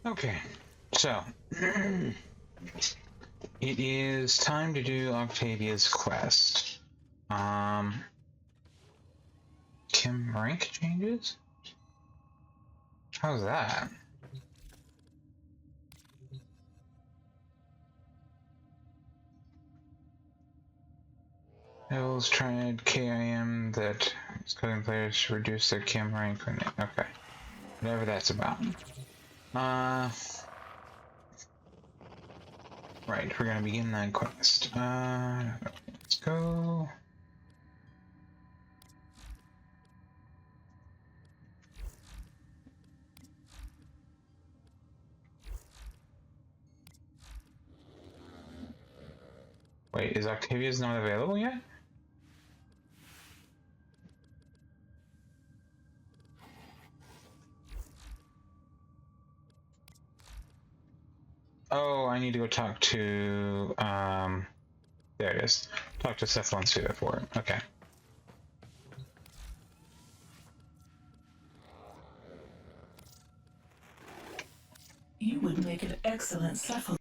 Okay, so it is time to do Octavia's quest. Kim rank changes? How's that? Levels tried KIM that is coding players to reduce their Kim rank. Okay, whatever that's about. Right, we're gonna begin that quest. Let's go. Wait, is Octavia's not available yet? Oh, I need to go talk to, there it is. Talk to Cephalon Suda for it. Okay. You would make an excellent Cephalon.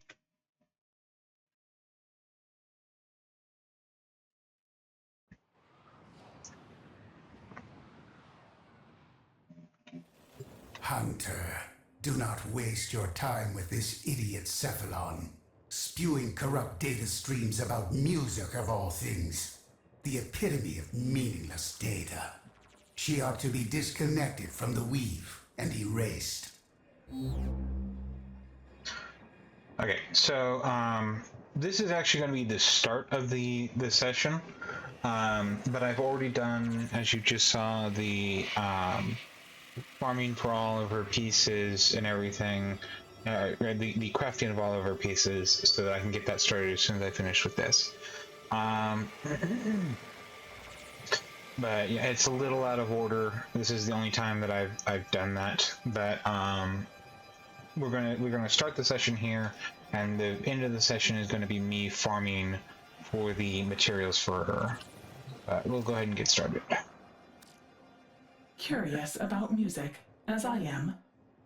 Hunter, do not waste your time with this idiot Cephalon, spewing corrupt data streams about music of all things. The epitome of meaningless data. She ought to be disconnected from the weave and erased. Okay, so this is actually going to be the start of the session, but I've already done, as you just saw, the farming for all of her pieces and everything, the crafting of all of her pieces, so that I can get that started as soon as I finish with this. But yeah, it's a little out of order. This is the only time that I've done that, but we're gonna start the session here, and the end of the session is going to be me farming for the materials for her. We'll go ahead and get started. Curious about music, as I am.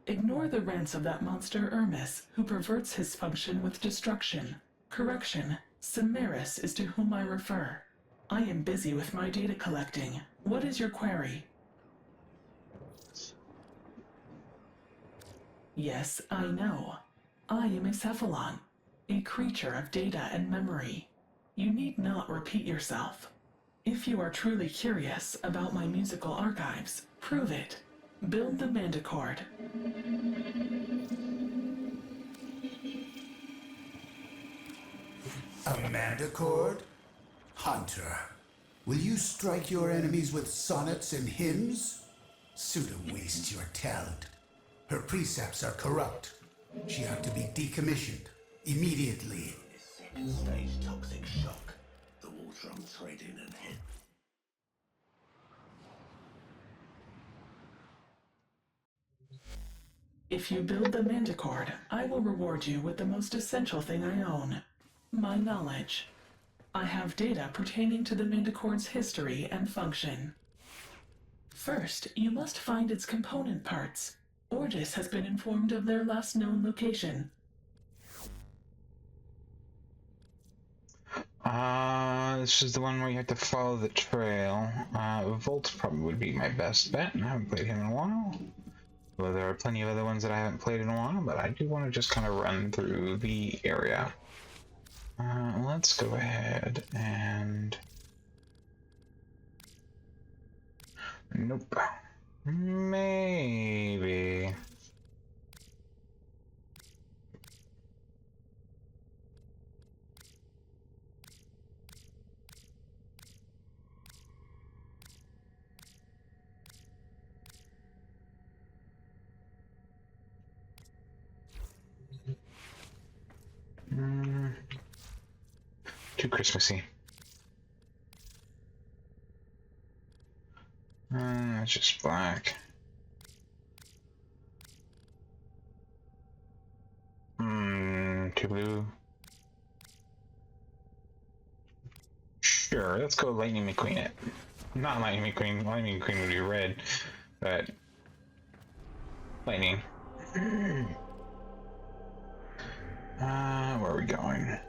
Ignore the rants of that monster Hermes, who perverts his function with destruction. Correction, Samaris is to whom I refer. I am busy with my data collecting. What is your query? Yes, I know. I am a Cephalon, a creature of data and memory. You need not repeat yourself. If you are truly curious about my musical archives, prove it. Build the Manticord. A Manticord? Hunter, will you strike your enemies with sonnets and hymns? Suda wastes your talent. Her precepts are corrupt. She ought to be decommissioned immediately. Second stage toxic shock. The Warframe trading and hit. If you build the Manticord, I will reward you with the most essential thing I own, my knowledge. I have data pertaining to the Manticord's history and function. First, you must find its component parts. Orgis has been informed of their last known location. This is the one where you have to follow the trail. Volt probably would be my best bet. I haven't played him in a while. Well, there are plenty of other ones that I haven't played in a while, but I do want to just kind of run through the area. Let's go ahead and... Nope. Maybe... Too Christmassy. It's just black. Too blue. Sure, let's go Lightning McQueen it. Not Lightning McQueen. Lightning McQueen would be red, but Lightning. Where are we going?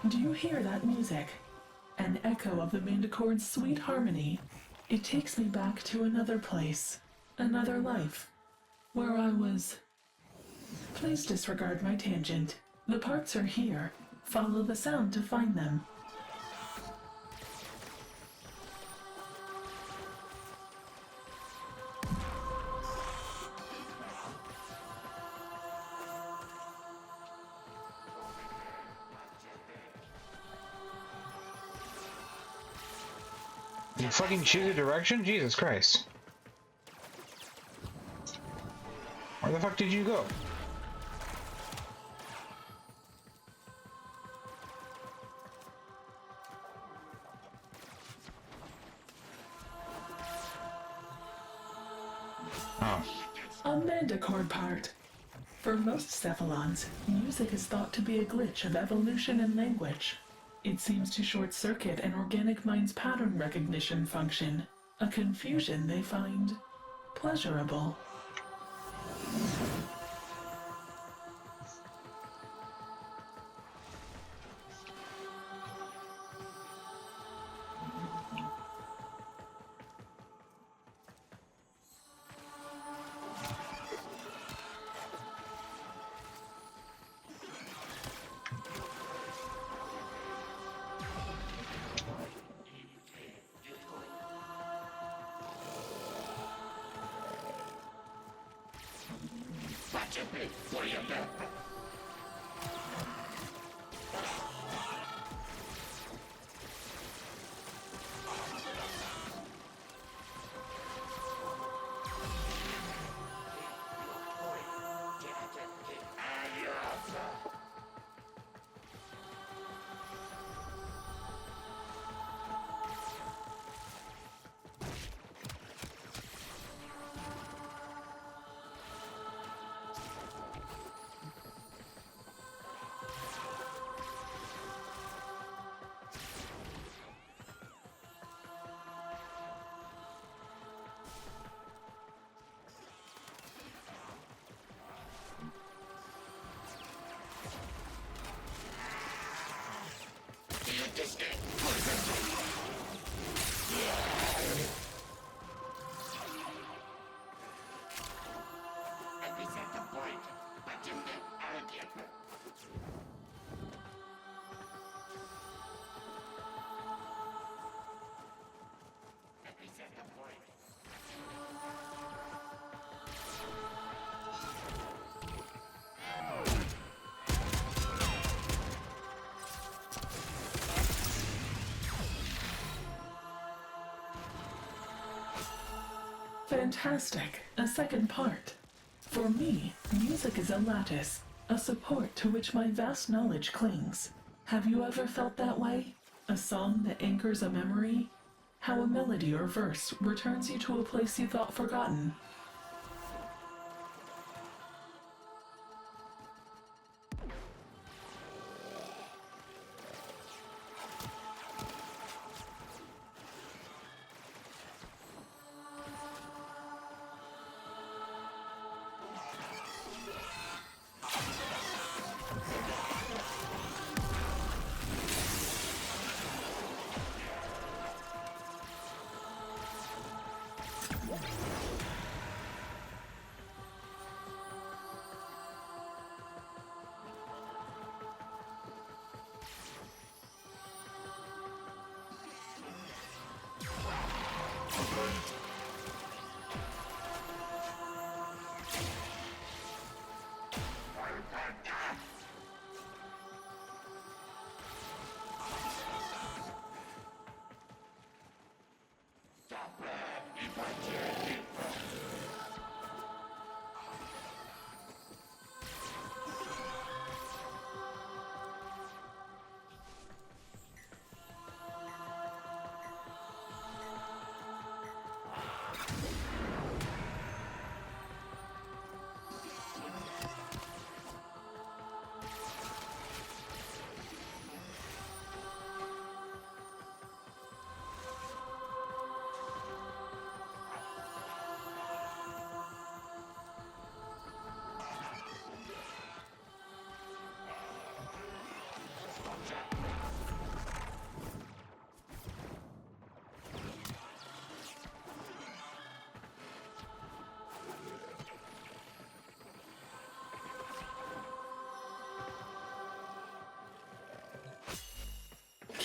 Do you hear that music? An echo of the Manticore's sweet harmony. It takes me back to another place, another life, where I was... Please disregard my tangent. The parts are here. Follow the sound to find them. You fucking choose a direction? Jesus Christ. Where the fuck did you go? Oh. A Manticore part. For most cephalons, music is thought to be a glitch of evolution and language. It seems to short-circuit an organic mind's pattern recognition function, a confusion they find pleasurable. Fantastic. A second part. For me, music is a lattice, a support to which my vast knowledge clings. Have you ever felt that way? A song that anchors a memory? How a melody or verse returns you to a place you thought forgotten.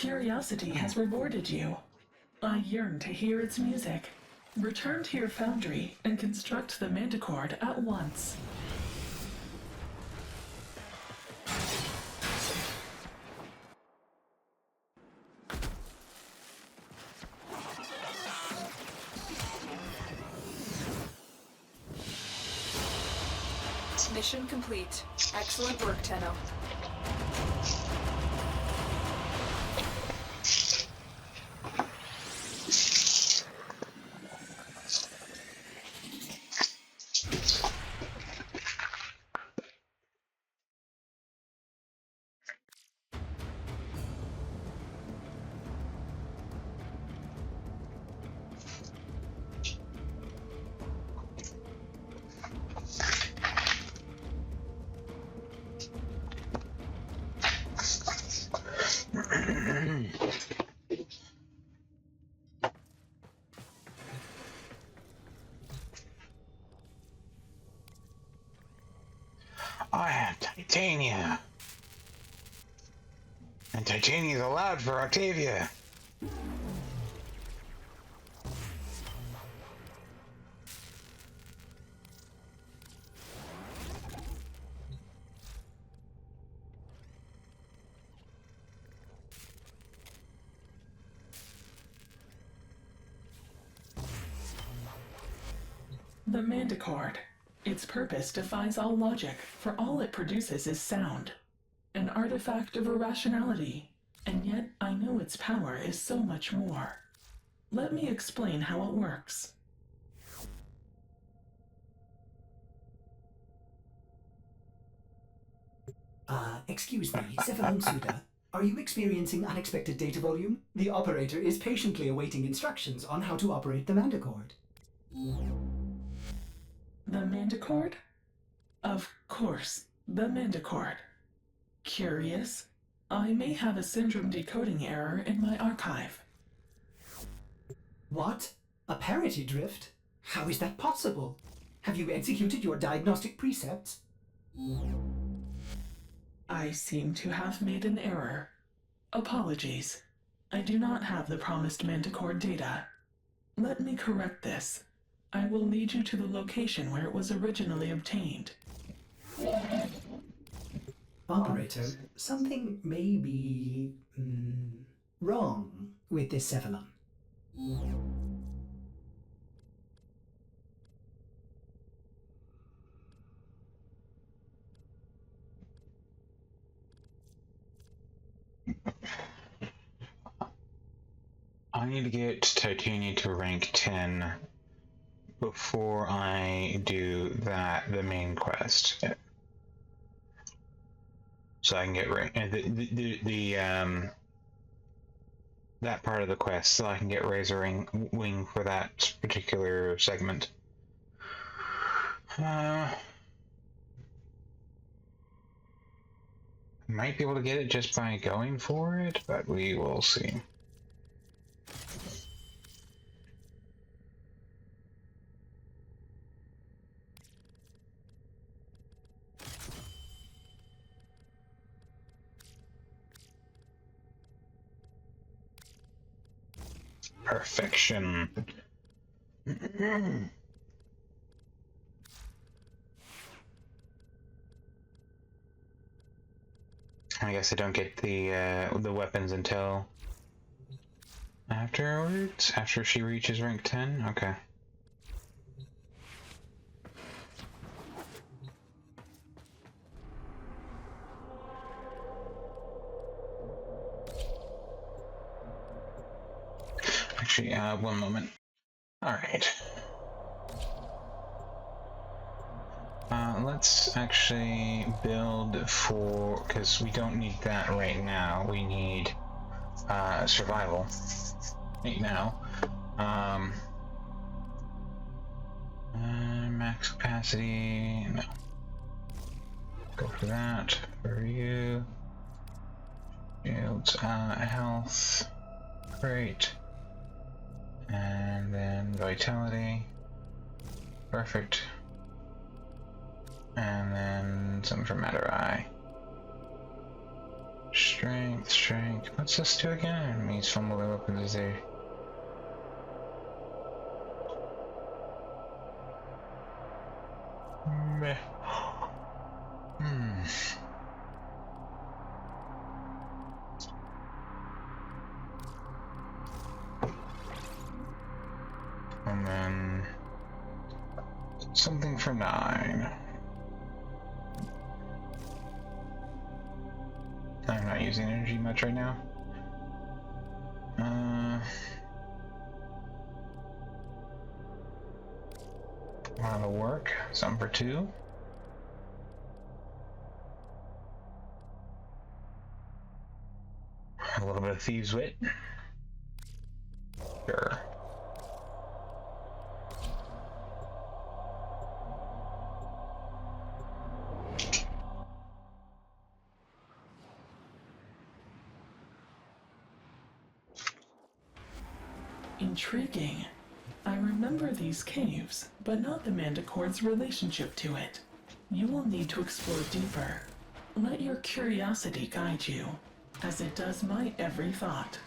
curiosity has rewarded you. I yearn to hear its music. Return to your foundry and construct the Manticord at once. Mission complete. Excellent work, Tenno. I have Titania. And Titania's allowed for Octavia. The Manticord. Its purpose defies all logic, for all it produces is sound. An artifact of irrationality, and yet I know its power is so much more. Let me explain how it works. Excuse me, Cephalon Suda. Are you experiencing unexpected data volume? The operator is patiently awaiting instructions on how to operate the Manticord. The Manticord? Of course, the Manticord. Curious? I may have a syndrome decoding error in my archive. What? A parity drift? How is that possible? Have you executed your diagnostic precepts? I seem to have made an error. Apologies. I do not have the promised Manticore data. Let me correct this. I will lead you to the location where it was originally obtained. Operator, something may be wrong with this Cephalon. I need to get Titania to rank 10 before I do the main quest. So I can get that part of the quest, so I can get Razor Wing for that particular segment. Might be able to get it just by going for it, but we will see. Perfection. I guess I don't get the weapons until afterwards, after she reaches rank 10? Okay. Actually, one moment. Alright. Let's actually build for, because we don't need that right now. We need survival right now. Max capacity, no. Go for that. For you. Shields, health, great. And then vitality, perfect. And then something for Matter Eye. Strength, strength. What's this do again? Enemies fumble their weapons as they... Meh. And then... something for 9. I'm not using energy much right now. That'll work. Some for 2. A little bit of thieves' wit. Sure. Intriguing. I remember these caves, but not the Manticore's relationship to it. You will need to explore deeper. Let your curiosity guide you, as it does my every thought.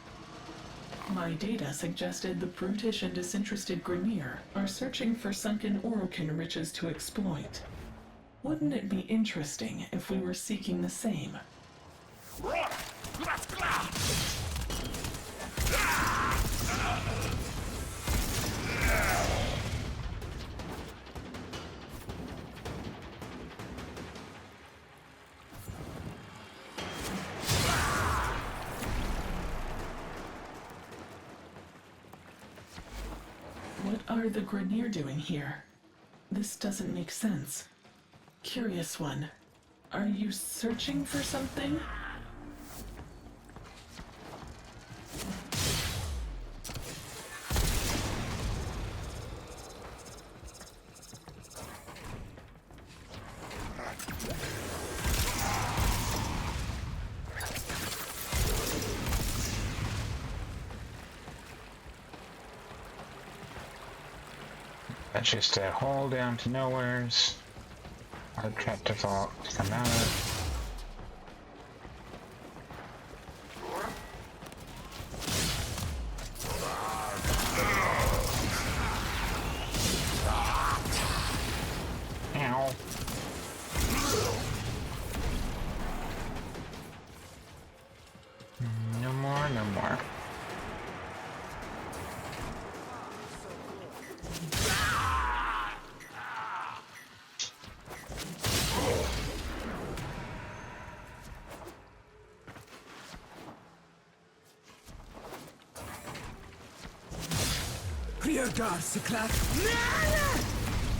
My data suggested the brutish and disinterested Grineer are searching for sunken Orokin riches to exploit. Wouldn't it be interesting if we were seeking the same? What are the Grineer doing here? This doesn't make sense. Curious one. Are you searching for something? That's just a hole down to nowheres. Hard trap default to come out of. Ow. No more, no more.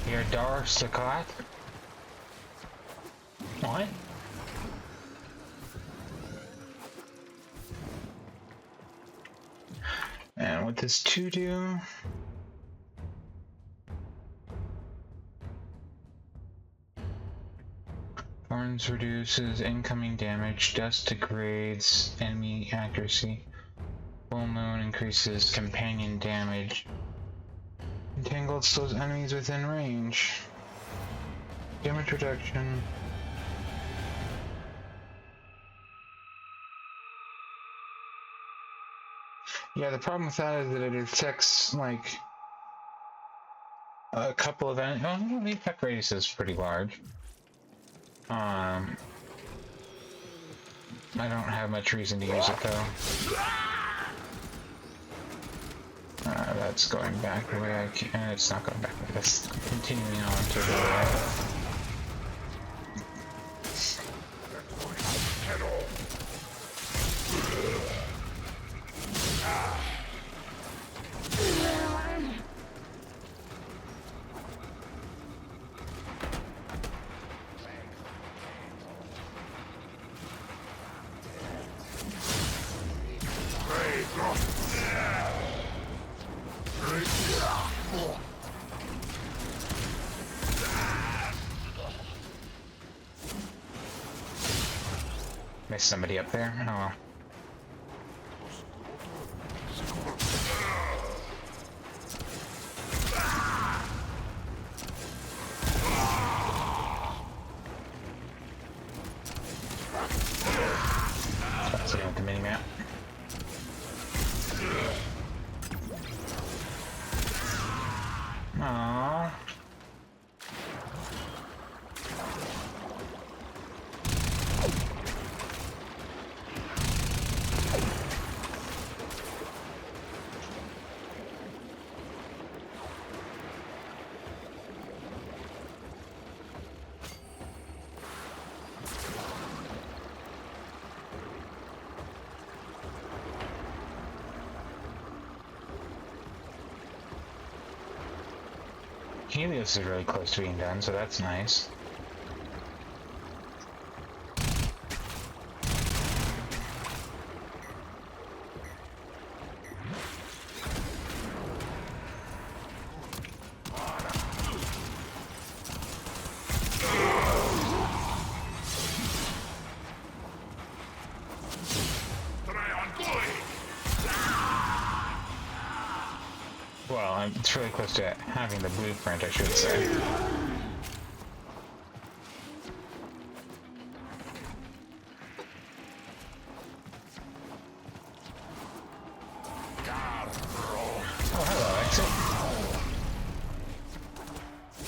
Your Dar Saklat? What? And what does 2 do? Thorns reduces incoming damage, dust degrades enemy accuracy, full moon increases companion damage, entangled slows enemies within range, damage reduction. Yeah, the problem with that is that it affects like a couple of enemies. Oh, the effect radius is pretty large. I don't have much reason to use it though. That's going back the way I can. It's not going back. That's continuing on to the right. Missed somebody up there. Oh well. Helios is really close to being done, so that's nice. Well, it's really close to having the blueprint, I should say. Oh, hello, exit.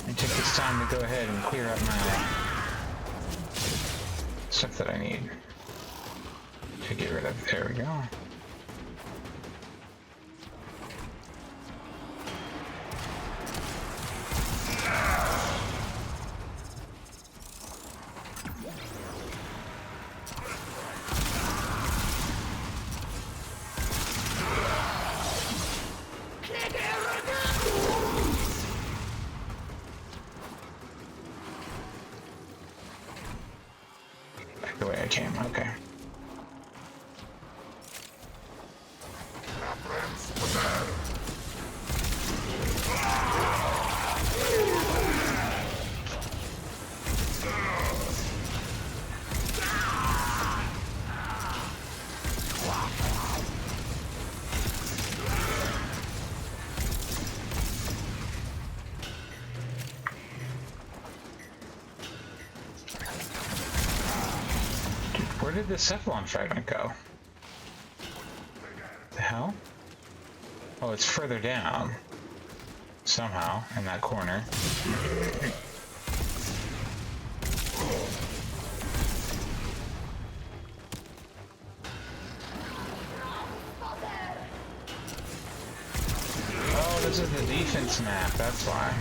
I take this time to go ahead and clear up my stuff that I need to get rid of. There we go. The way I came, okay. Where did the Cephalon fragment go? The hell? Oh, it's further down. Somehow, in that corner. Oh, this is the defense map, that's why.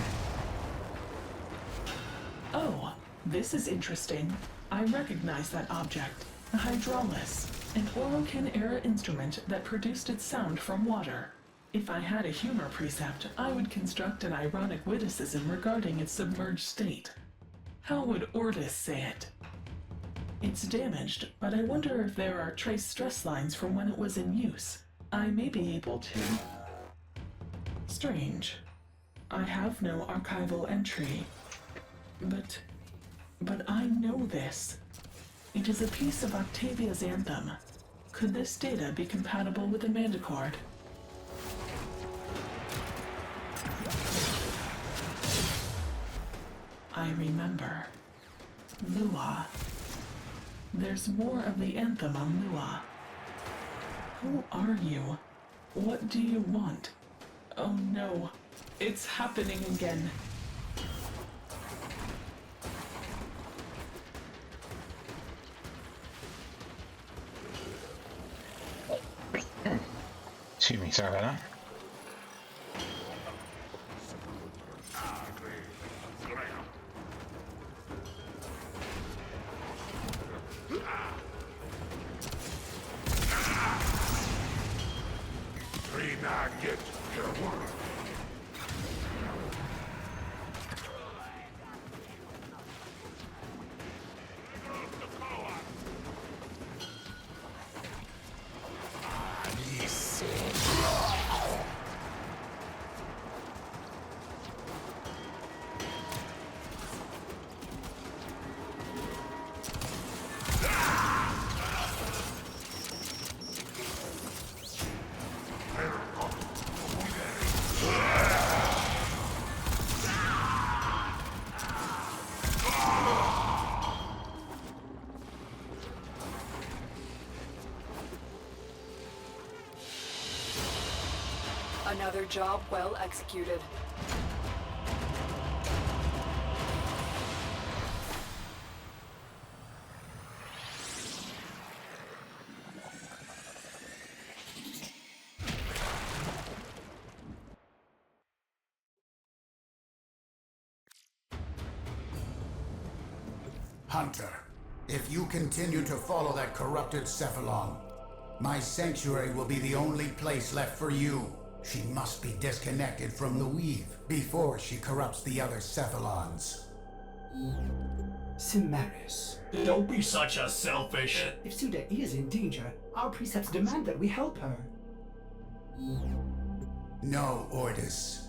Oh, this is interesting. I recognize that object. A hydraulis, an Orokin-era instrument that produced its sound from water. If I had a humor precept, I would construct an ironic witticism regarding its submerged state. How would Ordis say it? It's damaged, but I wonder if there are trace stress lines from when it was in use. I may be able to... Strange. I have no archival entry. But I know this. It is a piece of Octavia's anthem. Could this data be compatible with the Manticord? I remember. Lua. There's more of the anthem on Lua. Who are you? What do you want? Oh no, it's happening again. Excuse me, sorry about that. Another job well executed. Hunter, if you continue to follow that corrupted Cephalon, my sanctuary will be the only place left for you. She must be disconnected from the weave before she corrupts the other Cephalons. Cimeris. Don't be such a selfish... If Suda is in danger, our precepts demand that we help her. No, Ordis.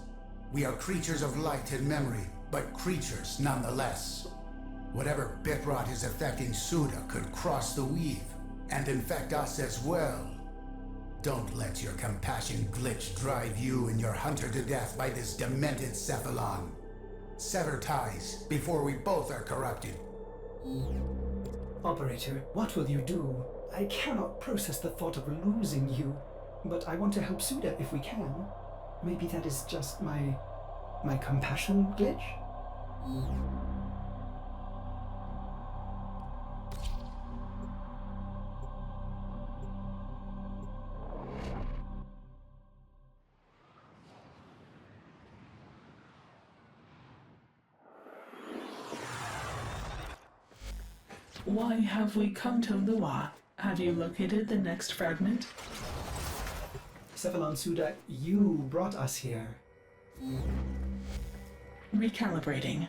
We are creatures of light and memory, but creatures nonetheless. Whatever bitrot is affecting Suda could cross the weave and infect us as well. Don't let your compassion glitch drive you and your hunter to death by this demented Cephalon. Sever ties before we both are corrupted. Operator, what will you do? I cannot process the thought of losing you, but I want to help Suda if we can. Maybe that is just my compassion glitch? Why have we come to Lua? Have you located the next fragment? Cephalon Suda, you brought us here. Recalibrating.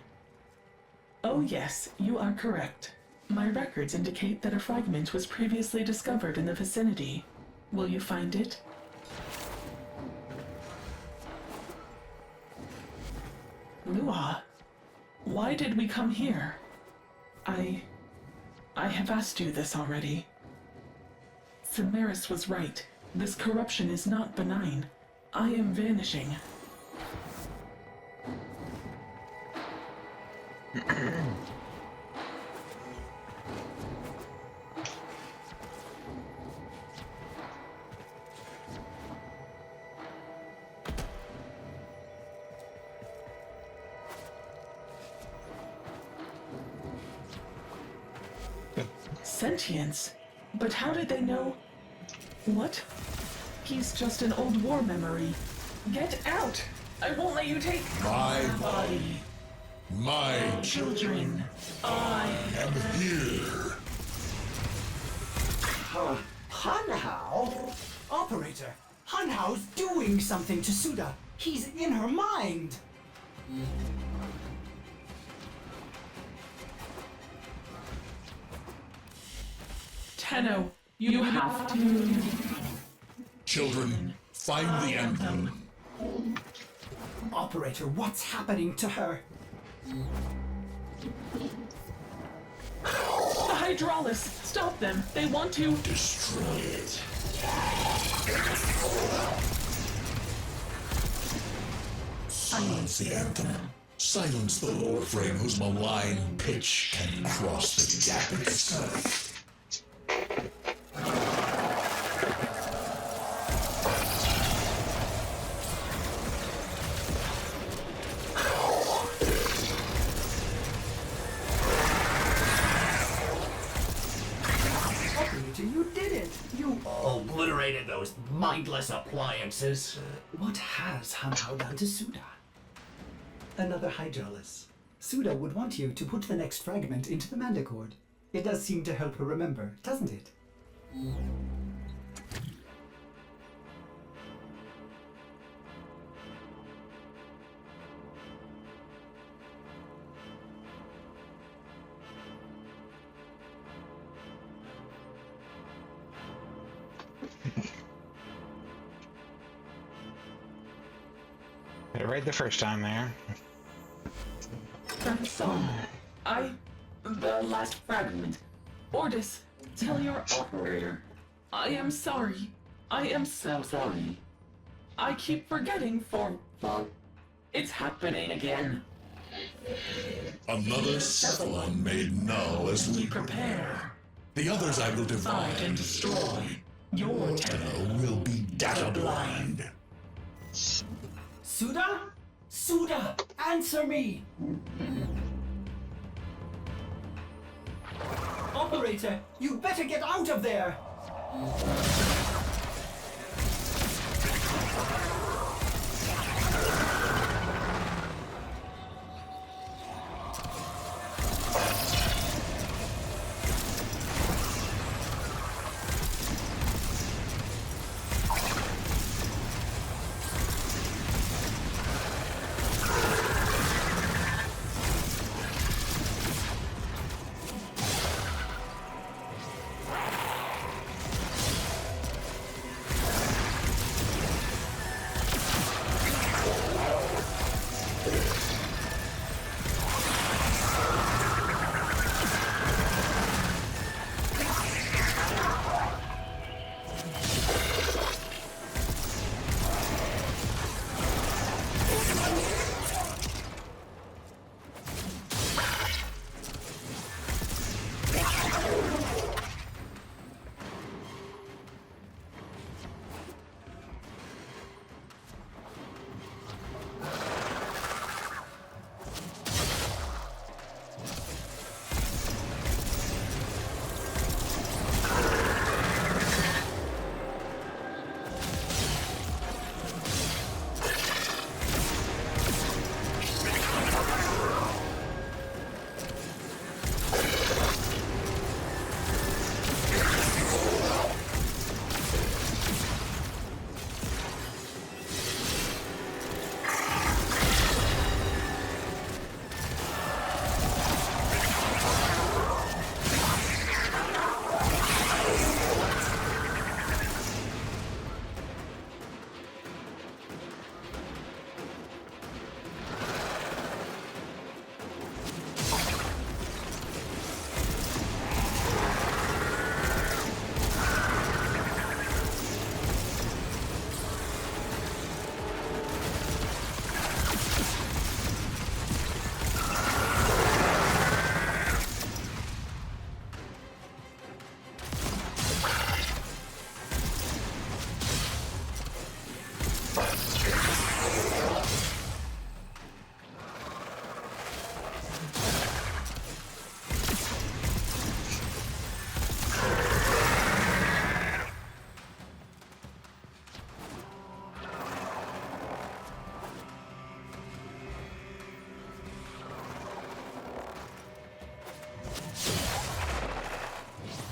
Oh yes, you are correct. My records indicate that a fragment was previously discovered in the vicinity. Will you find it? Lua, why did we come here? I have asked you this already. Cimeris was right. This corruption is not benign. I am vanishing. Sentience? But how did they know? What? He's just an old war memory. Get out! I won't let you take My body. My Children, I am here. Hanhao? Operator, Hanhao's doing something to Suda. He's in her mind. Tenno, you have to... Children, find the emblem. Operator, what's happening to her? The Hydraulis! Stop them! They want to... Destroy it. Silence the anthem. Silence the Warframe whose malign pitch can cross the gap itself. Operator, you did it! You... Obliterated those mindless appliances. What has Hanhao done to Suda? Another Hydraulis. Suda would want you to put the next fragment into the Mandicord. It does seem to help her remember, doesn't it? Got it right the first time there. That's all. The last fragment. Ordis, tell your operator. I am sorry. I am so sorry. I keep forgetting for... It's happening again. Another Cephalon made null as we Prepare. The others I will Find and divide. destroy. Your Tenno will be data blind. Suda? Suda! Answer me! Operator, you better get out of there!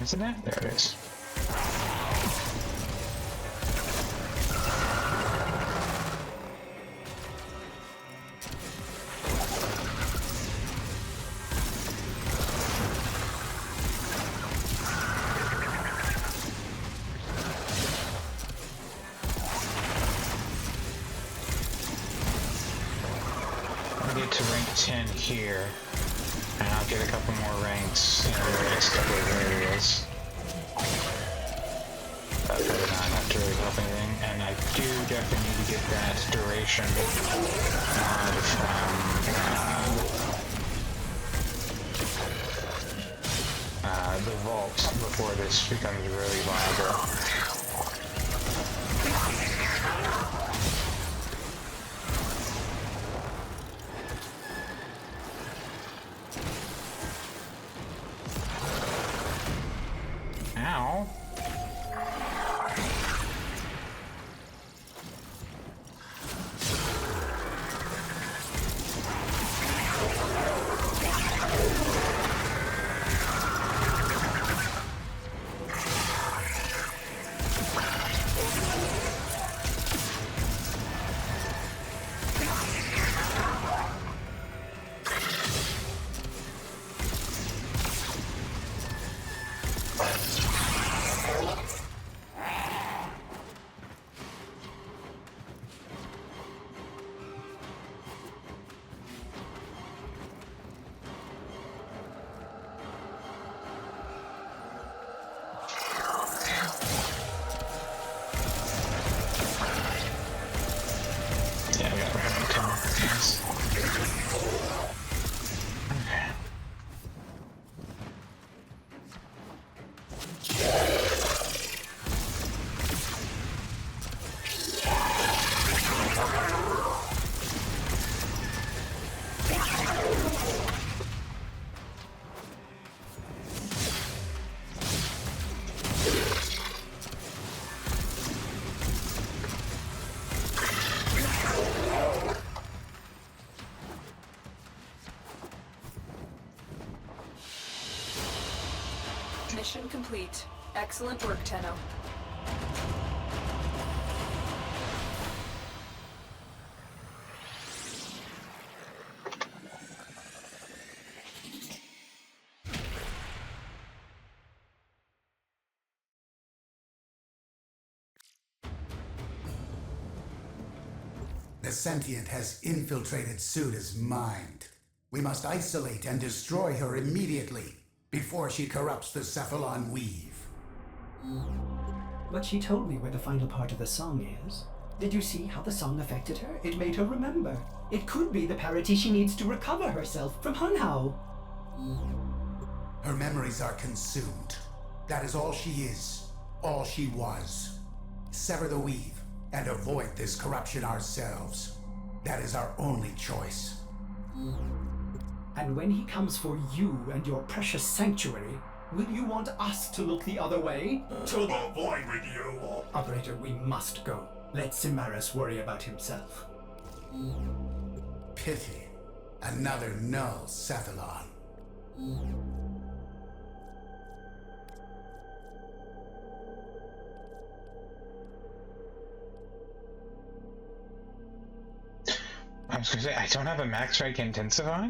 Isn't it? There it is. I'll get to rank 10 here, and I'll get a couple more ranks in the next couple of areas. But not enough to really help anything, and I do definitely need to get that duration of the vault before this becomes really viable. Ow. Yeah, I got rank 10 things. Okay. Mission complete. Excellent work, Tenno. The sentient has infiltrated Suda's mind. We must isolate and destroy her immediately, before she corrupts the Cephalon weave. But she told me where the final part of the song is. Did you see how the song affected her? It made her remember. It could be the parity she needs to recover herself from Hunhao. Her memories are consumed. That is all she is, all she was. Sever the weave, and avoid this corruption ourselves. That is our only choice. And when he comes for you and your precious sanctuary, will you want us to look the other way? To the void with you! Operator, we must go. Let Cimaris worry about himself. Pity. Another null Cephalon. I was gonna say, I don't have a max strike intensify?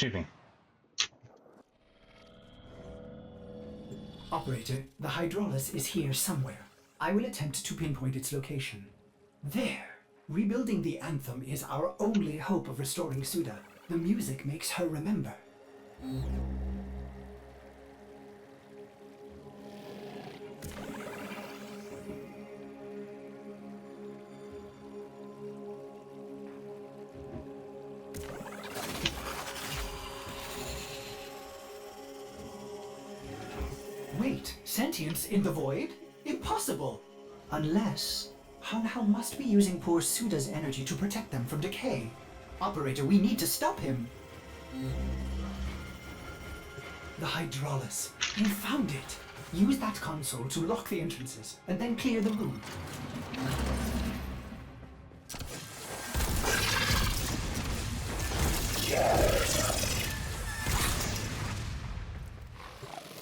excuse me. Operator, the Hydraulis is here somewhere. I will attempt to pinpoint its location. There! Rebuilding the anthem is our only hope of restoring Suda. The music makes her remember. Wait, sentience in the void? Impossible! Unless Hanhao must be using poor Suda's energy to protect them from decay. Operator, we need to stop him. The Hydraulis. You found it. Use that console to lock the entrances, and then clear the room.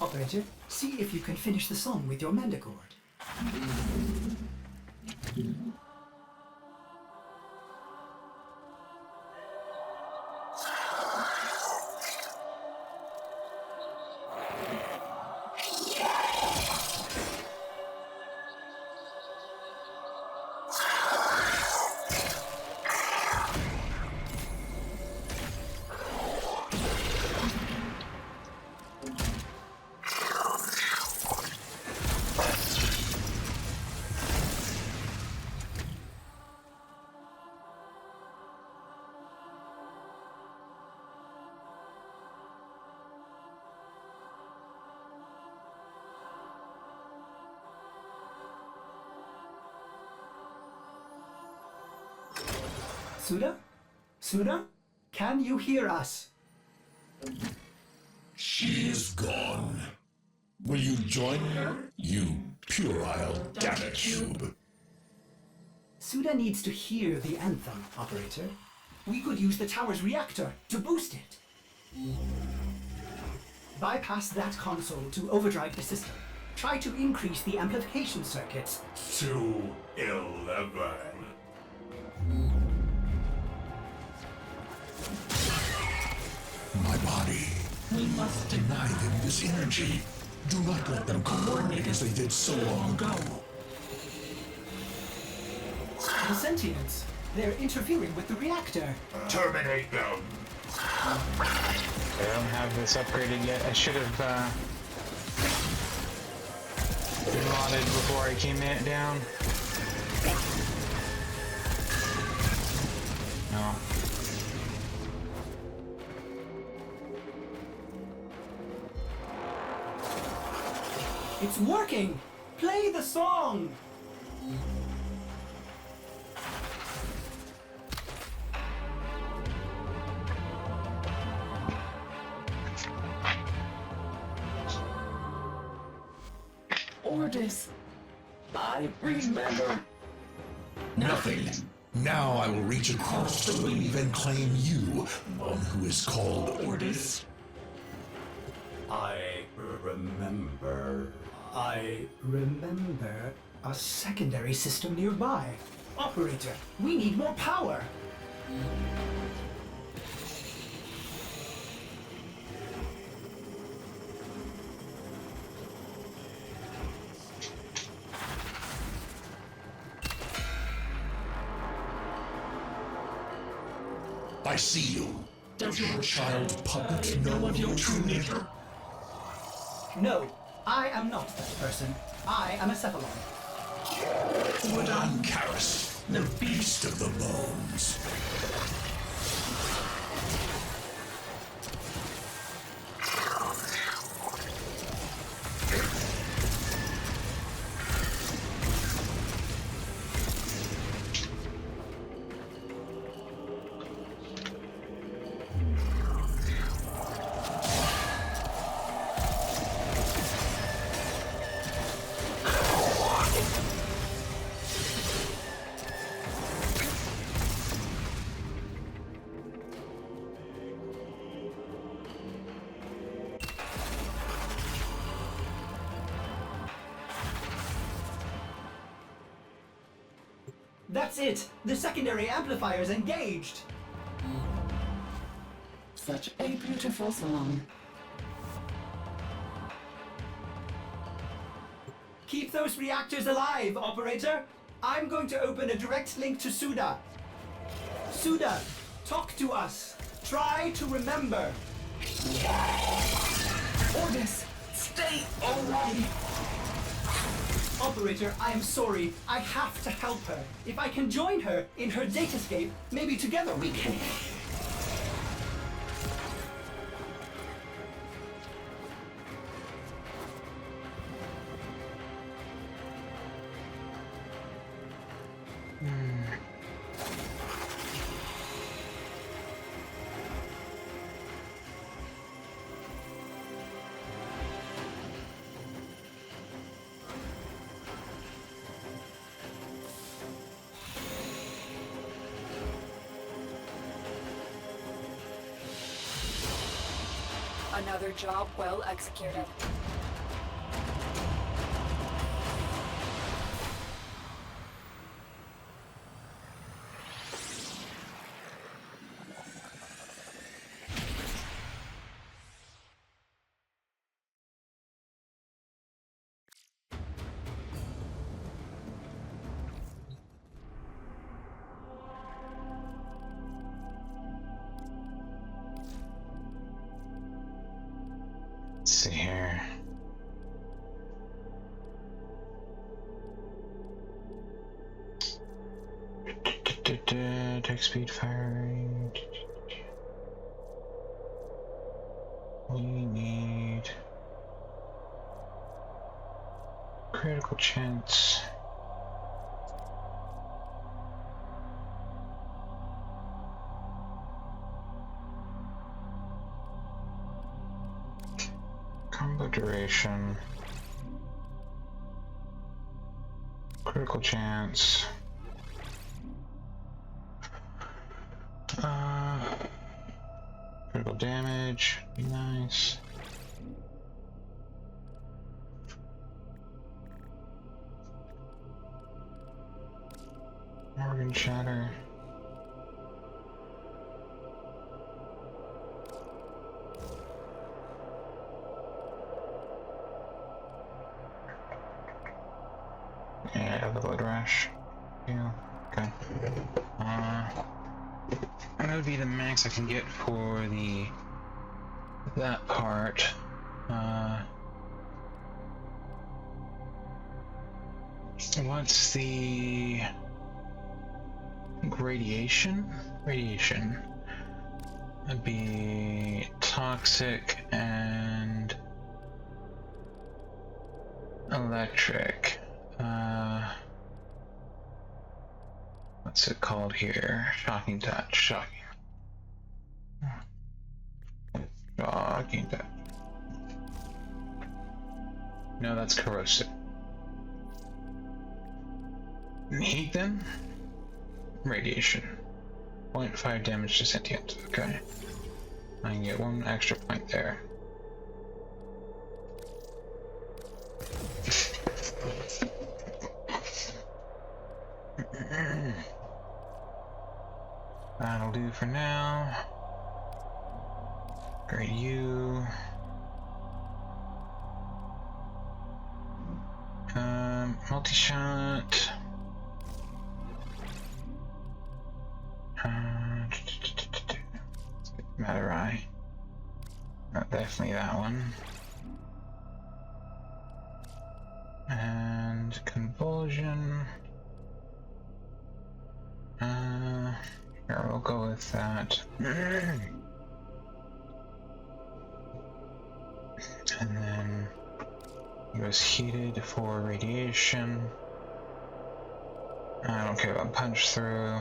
Operator, see if you can finish the song with your Mandicord. Suda? Suda? Can you hear us? She is gone. Will you join her, you puerile damage-cube? Suda needs to hear the anthem, Operator. We could use the tower's reactor to boost it. Bypass that console to overdrive the system. Try to increase the amplification circuits. To 11. My body. We must deny them this energy. Do not let them coordinate as they did so long ago. The sentients. They're interfering with the reactor. Terminate them. I don't have this upgraded yet. I should have modded before I came down. No. It's working! Play the song! Ordis, I remember. Nothing. Now I will reach across the weave and claim you, one who is called Ordis. I remember. I remember a secondary system nearby. Operator, we need more power! I see you. Does your child puppet know of your true nature? No, I am not that person. I am a Cephalon. Madame Karis, the beast of the bones. That's it! The secondary amplifier's engaged! Such a beautiful song. Keep those reactors alive, operator! I'm going to open a direct link to Suda. Suda, talk to us. Try to remember. Orbis, stay away! Operator, I am sorry. I have to help her. If I can join her in her datascape, maybe together we can... Another job well executed. Let's see here. Take speed firing. We need critical chance. Combo duration. Critical chance. Critical damage. Nice. Organ shatter. Yeah, the blood rush. Yeah, okay. That would be the max I can get for that part. What's the radiation? Radiation. That'd be toxic and electric. What's it called here? Shocking touch. Shocking. Shocking touch. No, that's corrosive. Heat then? Radiation. 0.5 damage to sentient. Okay. I can get one extra point there. That'll do for now. Great you. Multi-shot. Let's get Matter Eye. Definitely that one. And Convulsion. Here, we'll go with that. And then he was heated for radiation. I don't care about punch through.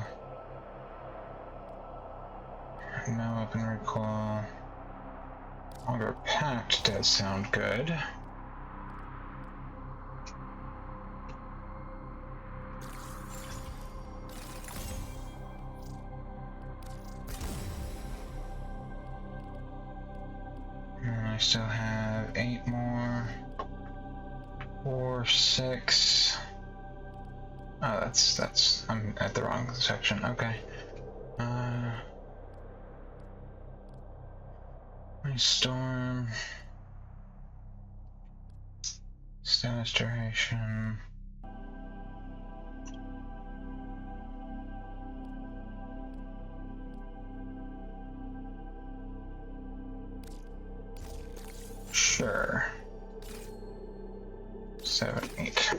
No weapon recoil. Longer packed does sound good. And I still have 8 more. 4, 6. Oh, that's I'm at the wrong section. Okay. Storm. Status duration. Sure. 7, 8.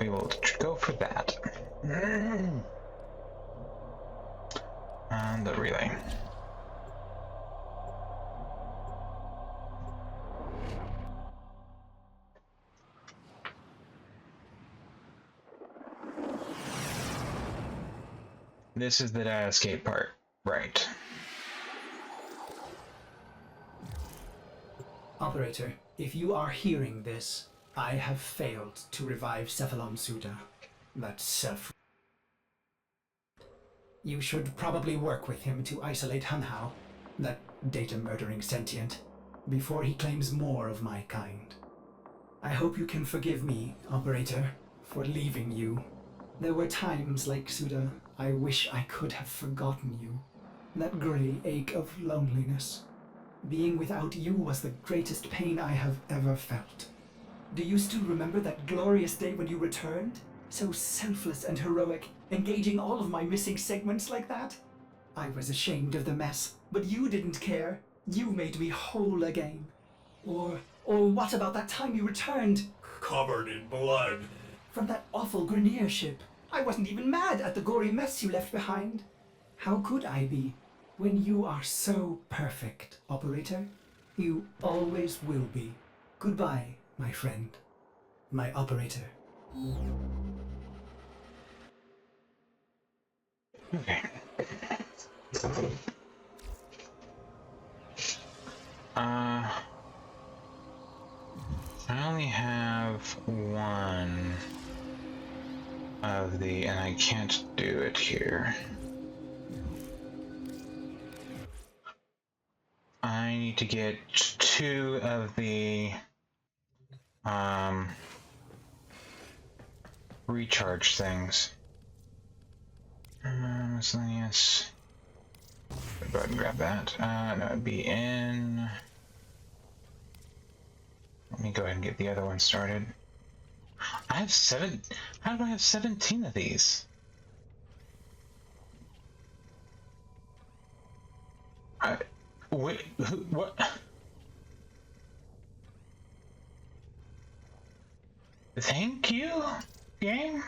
We will go for that. And the relay. This is the data escape part, right? Operator, if you are hearing this, I have failed to revive Cephalon Suda. That self. You should probably work with him to isolate Hunhao, that data-murdering sentient, before he claims more of my kind. I hope you can forgive me, Operator, for leaving you. There were times, like Suda, I wish I could have forgotten you. That grey ache of loneliness. Being without you was the greatest pain I have ever felt. Do you still remember that glorious day when you returned? So selfless and heroic, engaging all of my missing segments like that? I was ashamed of the mess, but you didn't care. You made me whole again. Or what about that time you returned? Covered in blood. From that awful Grenier ship. I wasn't even mad at the gory mess you left behind. How could I be, when you are so perfect, Operator? You always will be. Goodbye, my friend. My Operator. Okay. I only have one of the, and I can't do it here. I need to get 2 of the recharge things. Miscellaneous. Go ahead and grab that. No, it'd be in. Let me go ahead and get the other one started. I have 7. How do I have 17 of these? Wait, what? Thank you, game?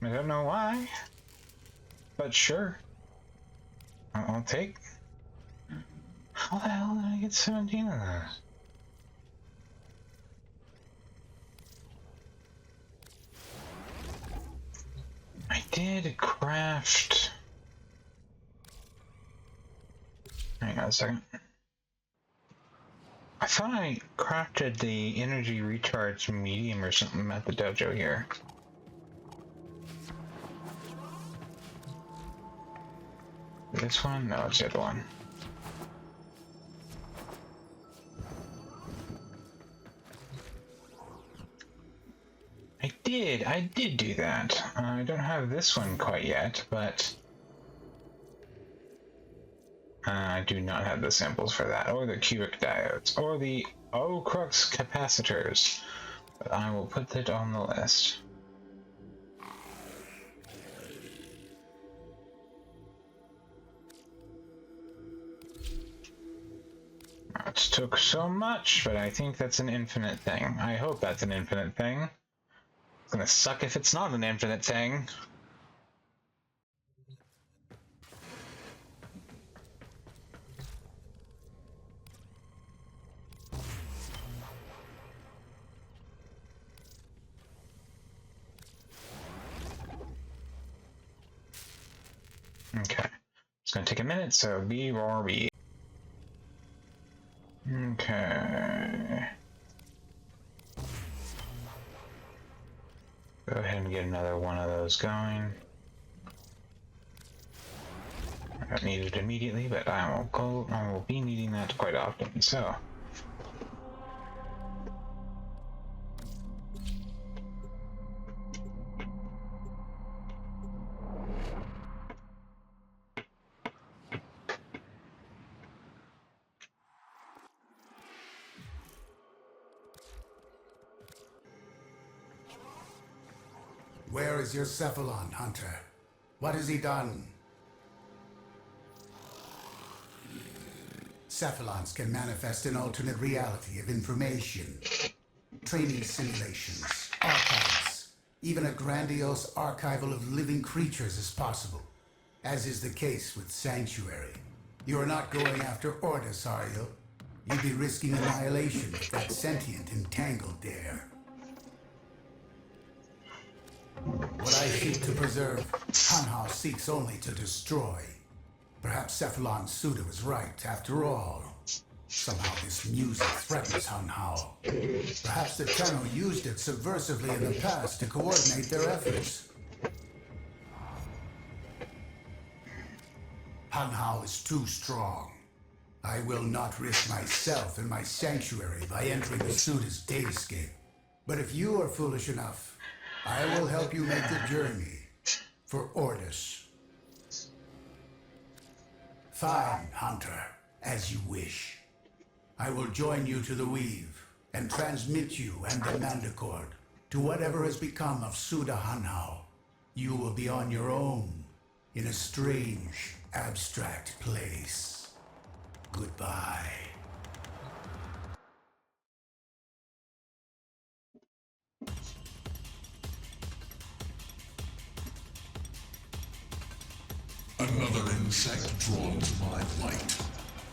I don't know why, but sure. I'll take. How the hell did I get 17 of those? I did craft. Hang on a second. I thought I crafted the energy recharge medium or something at the dojo here. This one? No, it's the other one. I did do that. I don't have this one quite yet, but I do not have the samples for that, or the cubic diodes, or the crux capacitors, but I will put that on the list. It took so much, but I think that's an infinite thing. I hope that's an infinite thing. It's gonna suck if it's not an infinite thing. Okay. It's gonna take a minute, so be raw be. Okay. Go ahead and get another one of those going. I don't need it immediately, but I will be needing that quite often, so. Where is your Cephalon, Hunter? What has he done? Cephalons can manifest an alternate reality of information. Training simulations, archives, even a grandiose archival of living creatures is possible, as is the case with Sanctuary. You are not going after Ordis, are you? You'd be risking annihilation with that sentient entangled there. What I seek to preserve, Hanhao seeks only to destroy. Perhaps Cephalon Suda was right, after all. Somehow this music threatens Hanhao. Perhaps the Tenno used it subversively in the past to coordinate their efforts. Hanhao is too strong. I will not risk myself and my sanctuary by entering the Suda's datascape. But if you are foolish enough, I will help you make the journey for Ordis. Fine, Hunter, as you wish. I will join you to the Weave and transmit you and the Manticord to whatever has become of Suda Hanhao. You will be on your own in a strange, abstract place. Goodbye. Another insect drawn to my light.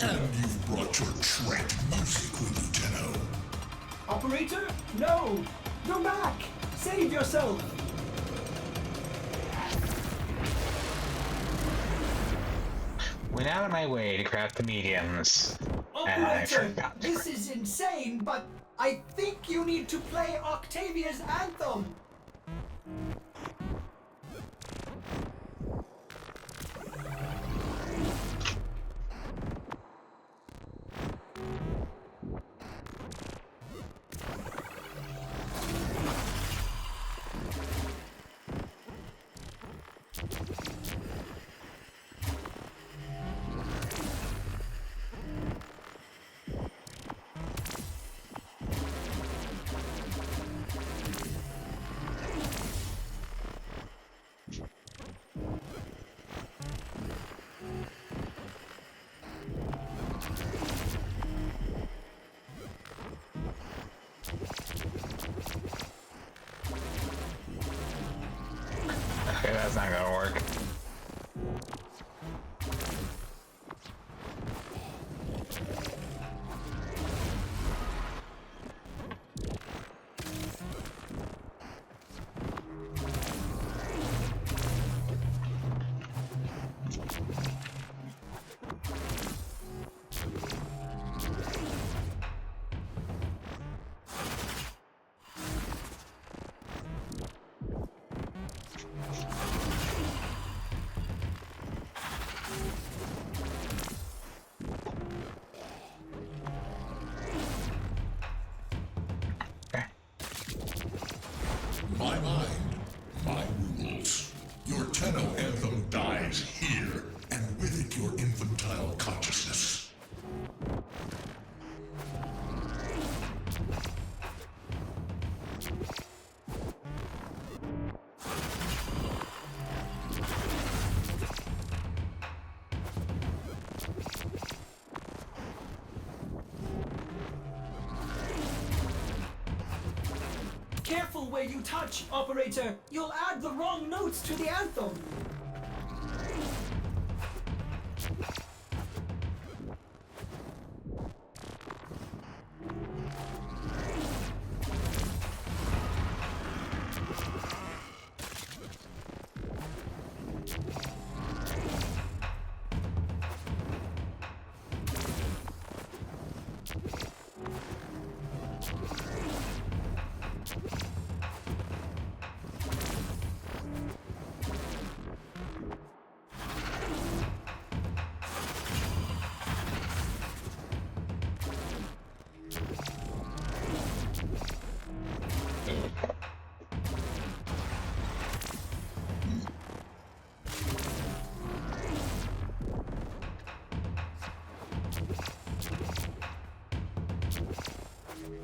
And you've brought your trapped music with you, Tenno. Operator? No! Go back! Save yourself! Went out of my way to craft the mediums. And I Operator, forgot. this is insane, but I think you need to play Octavia's anthem! Okay, that's not gonna work. My mind, my rules. Your Tenno anthem dies here, and with it your infantile consciousness. Careful where you touch, Operator! You'll add the wrong notes to the anthem!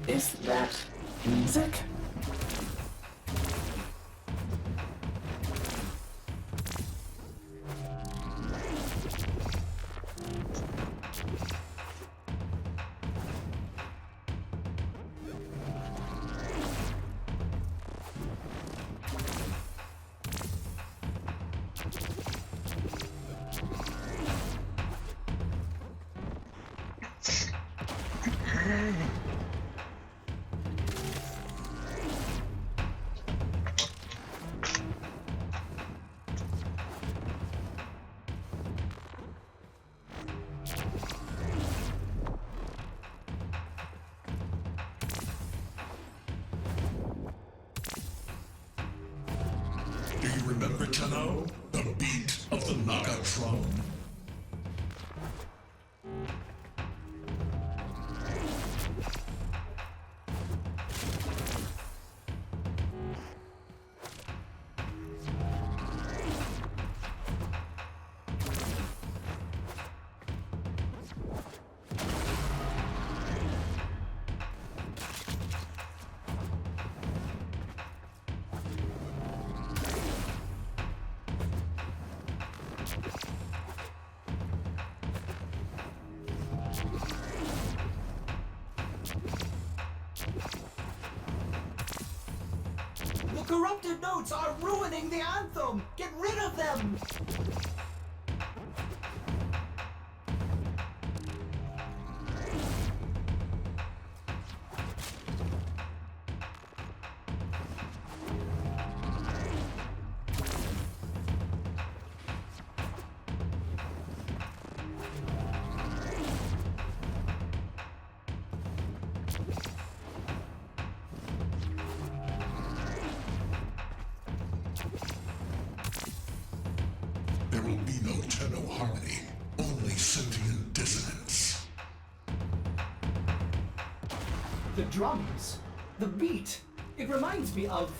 Is that music? Do you remember, Tenno? The beat of the Naga drum? The corrupted notes are ruining the anthem! Get rid of them! There will be no Tenno harmony, only sentient dissonance. The drums, the beat, it reminds me of...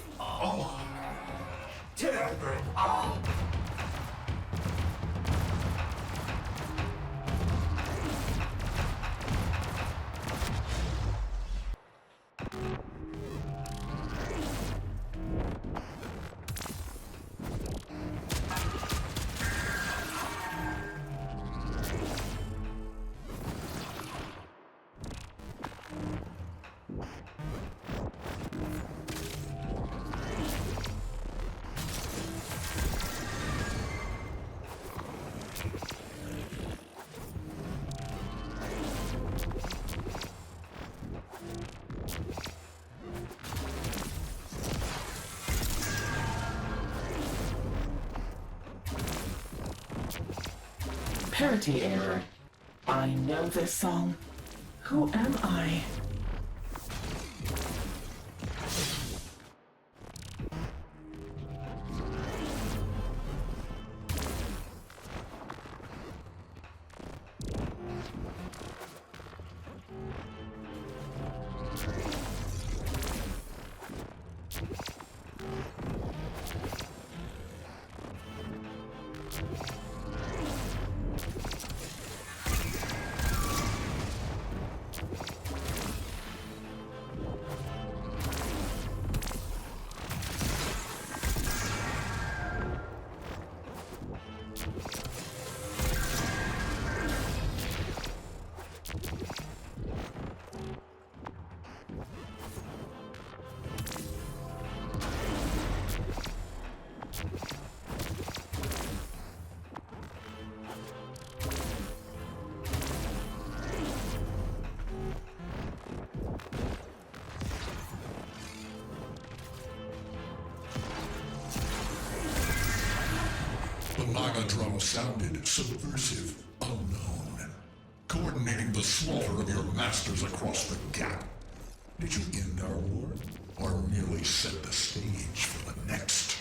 Parity error. I know this song. Who am I? The Naga drum sounded subversive, unknown, coordinating the slaughter of your masters across the gap. Did you end our war, or merely set the stage for the next?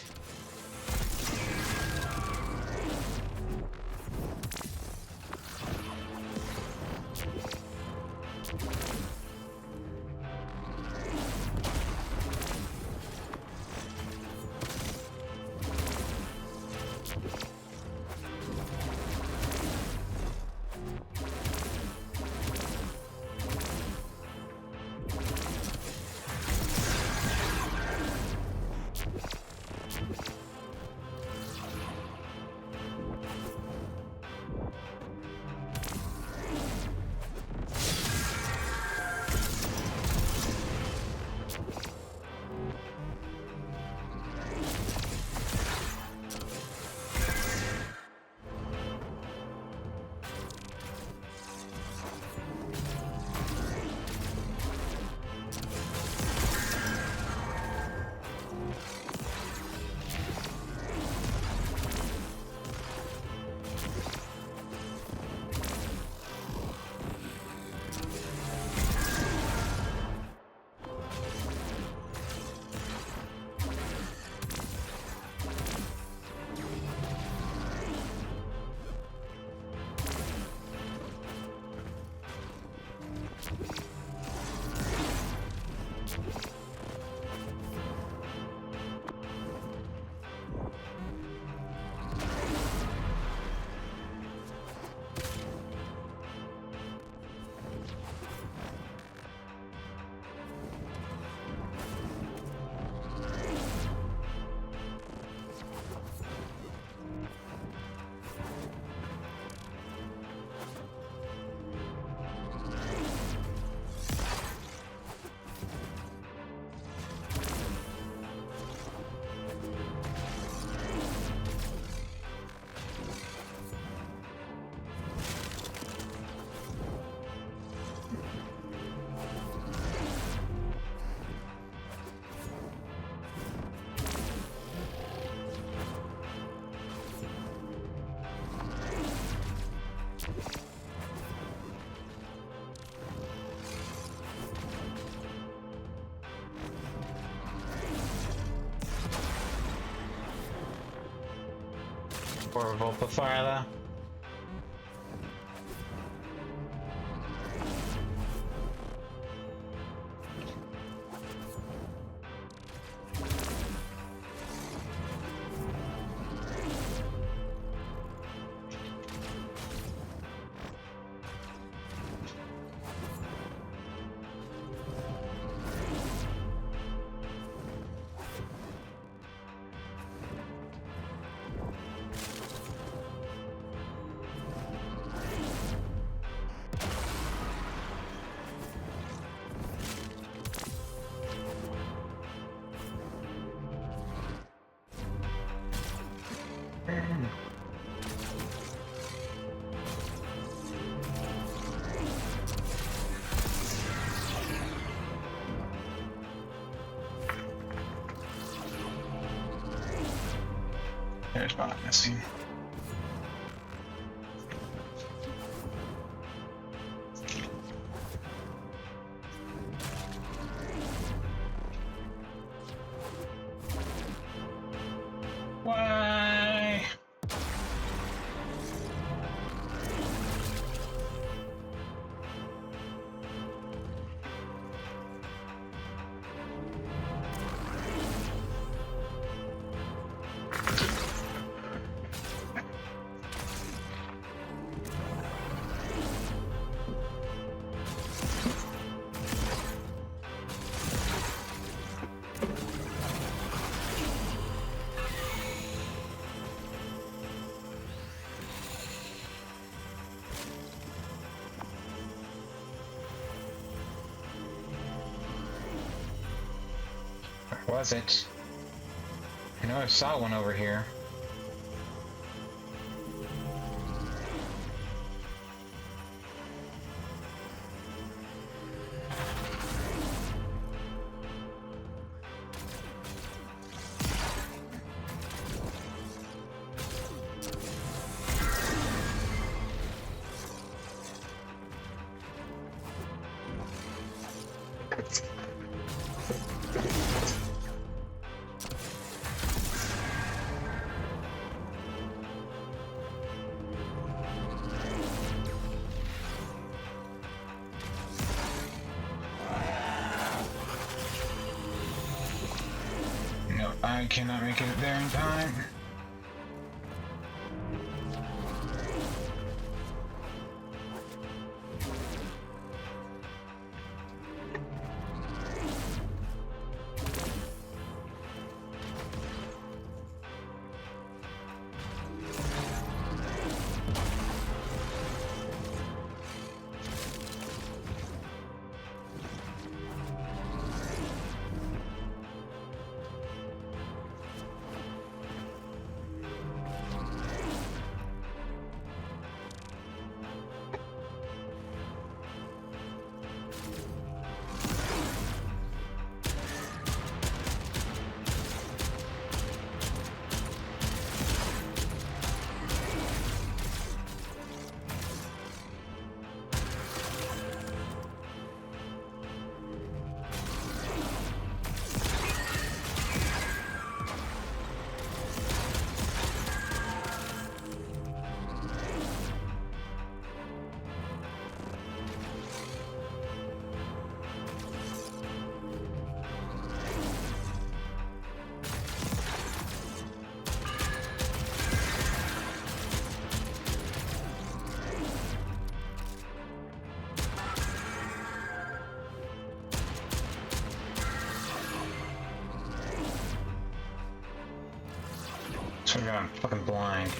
For Volpifier, though. There's one I'm missing. Why? Where was it? I know I saw one over here. No, I cannot make it there in time. So I'm fucking blind.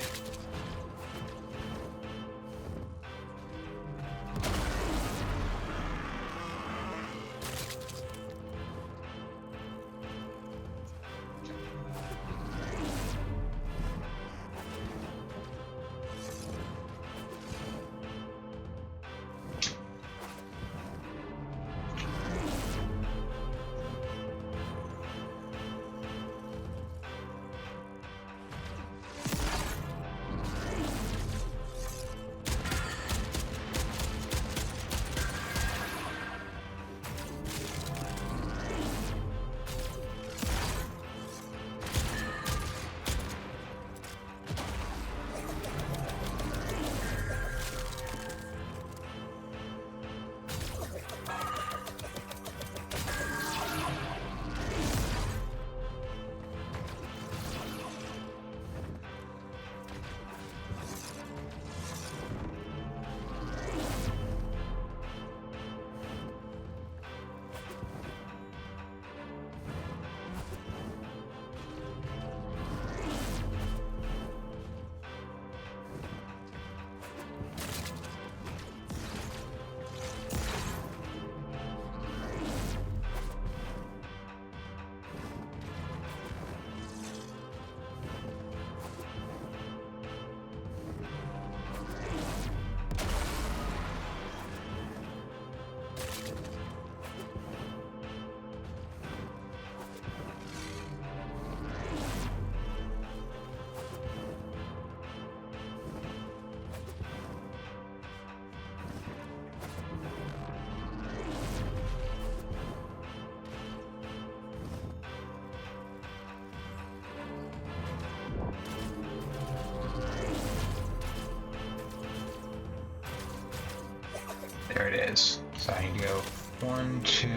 There it is. So I need to go 1, 2,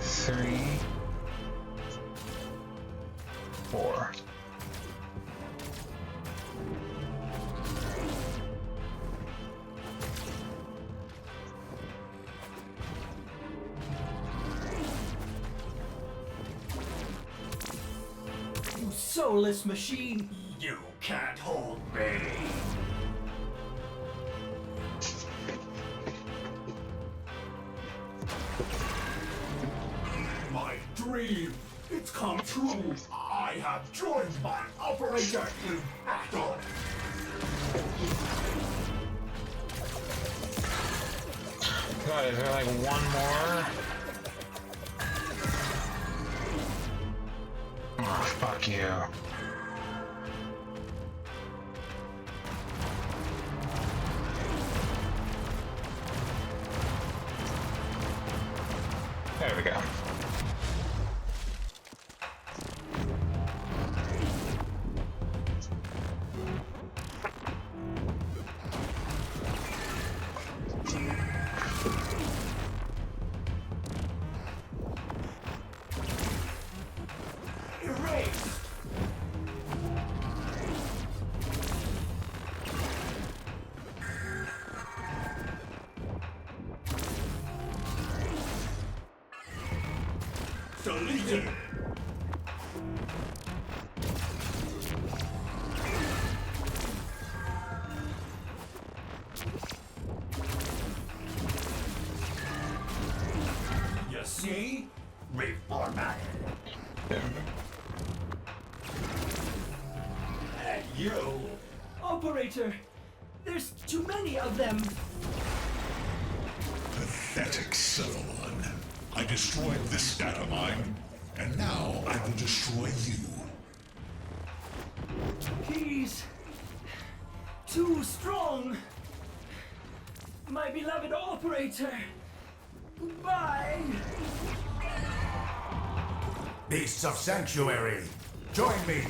3, 4. You soulless machine! You can't hold me. My dream, it's come true. I have joined my operator in battle. God, is there like one more? Oh, fuck you. There we go. Erased. Deleted. You see? Reformatted. And you. Operator! There's too many of them! Pathetic Cephaloon. I destroyed this data mine, and now I will destroy you. He's too strong! My beloved operator! Goodbye! Beasts of Sanctuary, join me!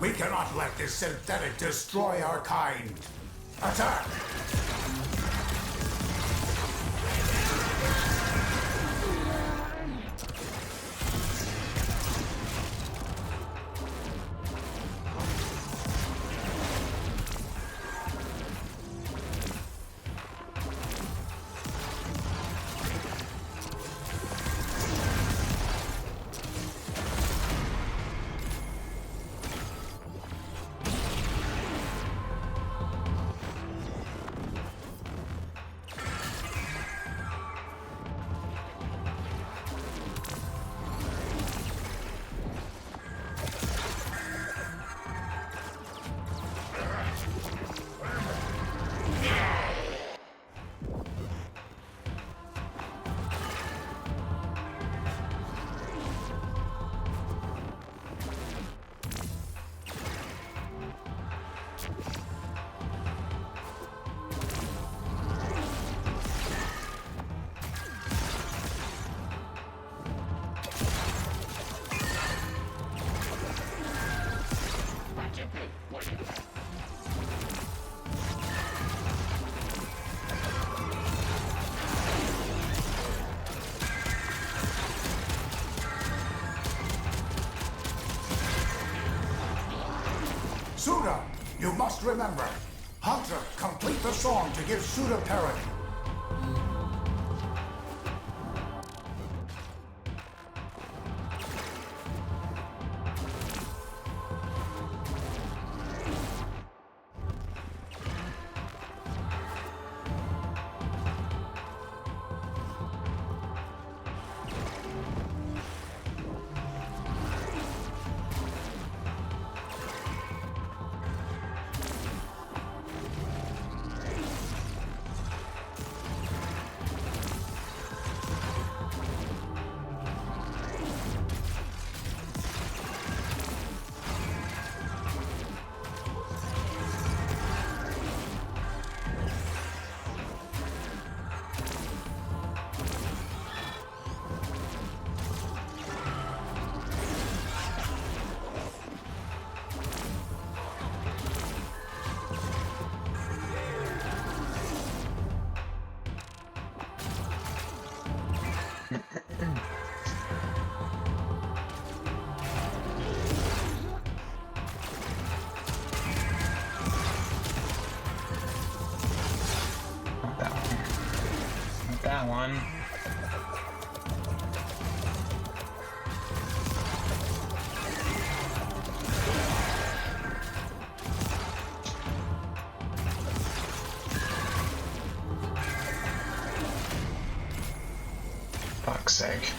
We cannot let this synthetic destroy our kind. Attack! Suda, you must remember. Hunter, complete the song to give Suda parody. That one. Fuck's sake.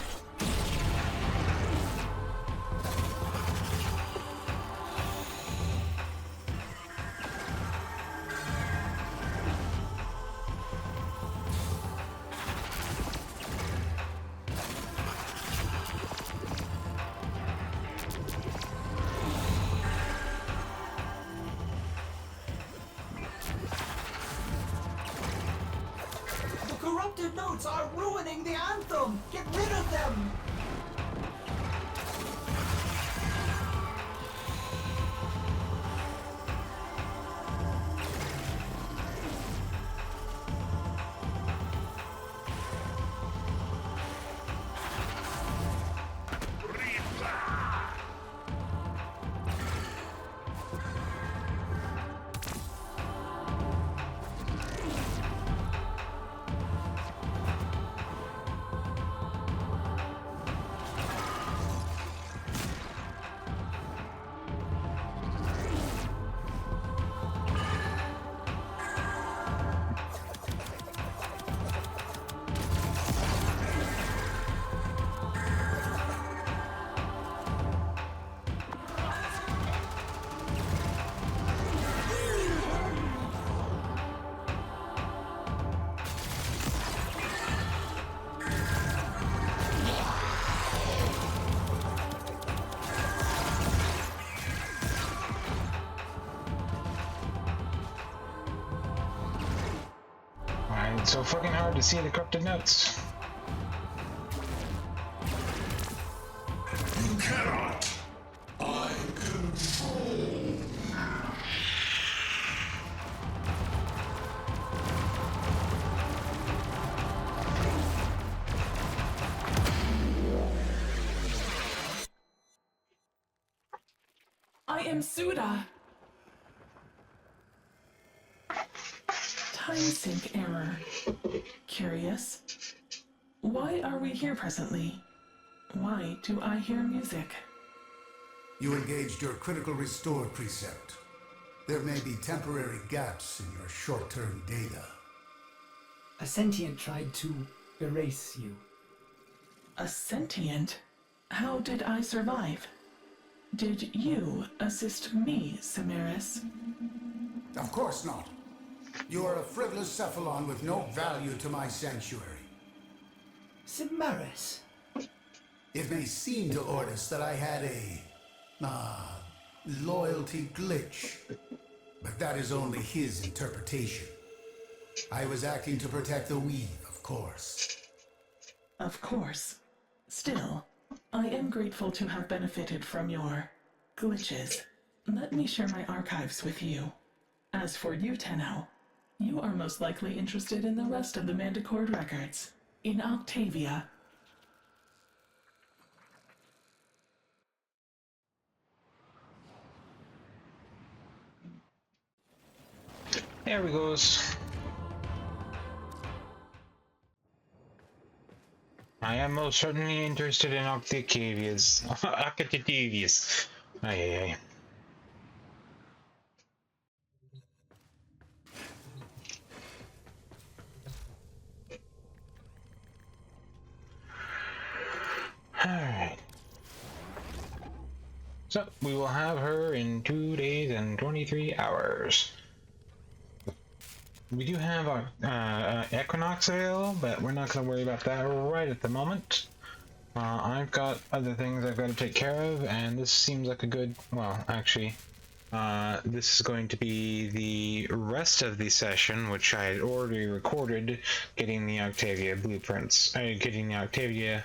The corrupted notes are ruining the anthem! Get rid of them! It's so fucking hard to see the corrupted notes. You cannot. I control. I am Suda. Time sync error. Curious. Why are we here presently? Why do I hear music? You engaged your critical restore precept. There may be temporary gaps in your short-term data. A sentient tried to erase you. A sentient? How did I survive? Did you assist me, Samaris? Of course not. You are a frivolous cephalon with no value to my sanctuary. Samaris. It may seem to Ordis that I had a loyalty glitch, but that is only his interpretation. I was acting to protect the weave, of course. Of course. Still, I am grateful to have benefited from your glitches. Let me share my archives with you. As for you, Tenno, you are most likely interested in the rest of the Manticord records. In Octavia. There we goes. I am most certainly interested in Octavius. Octavius. Ay. Alright. So, we will have her in 2 days and 23 hours. We do have our Equinox available, but we're not going to worry about that right at the moment. I've got other things I've got to take care of, and this seems like a good... Well, actually, this is going to be the rest of the session, which I had already recorded, getting the Octavia blueprints. Getting the Octavia...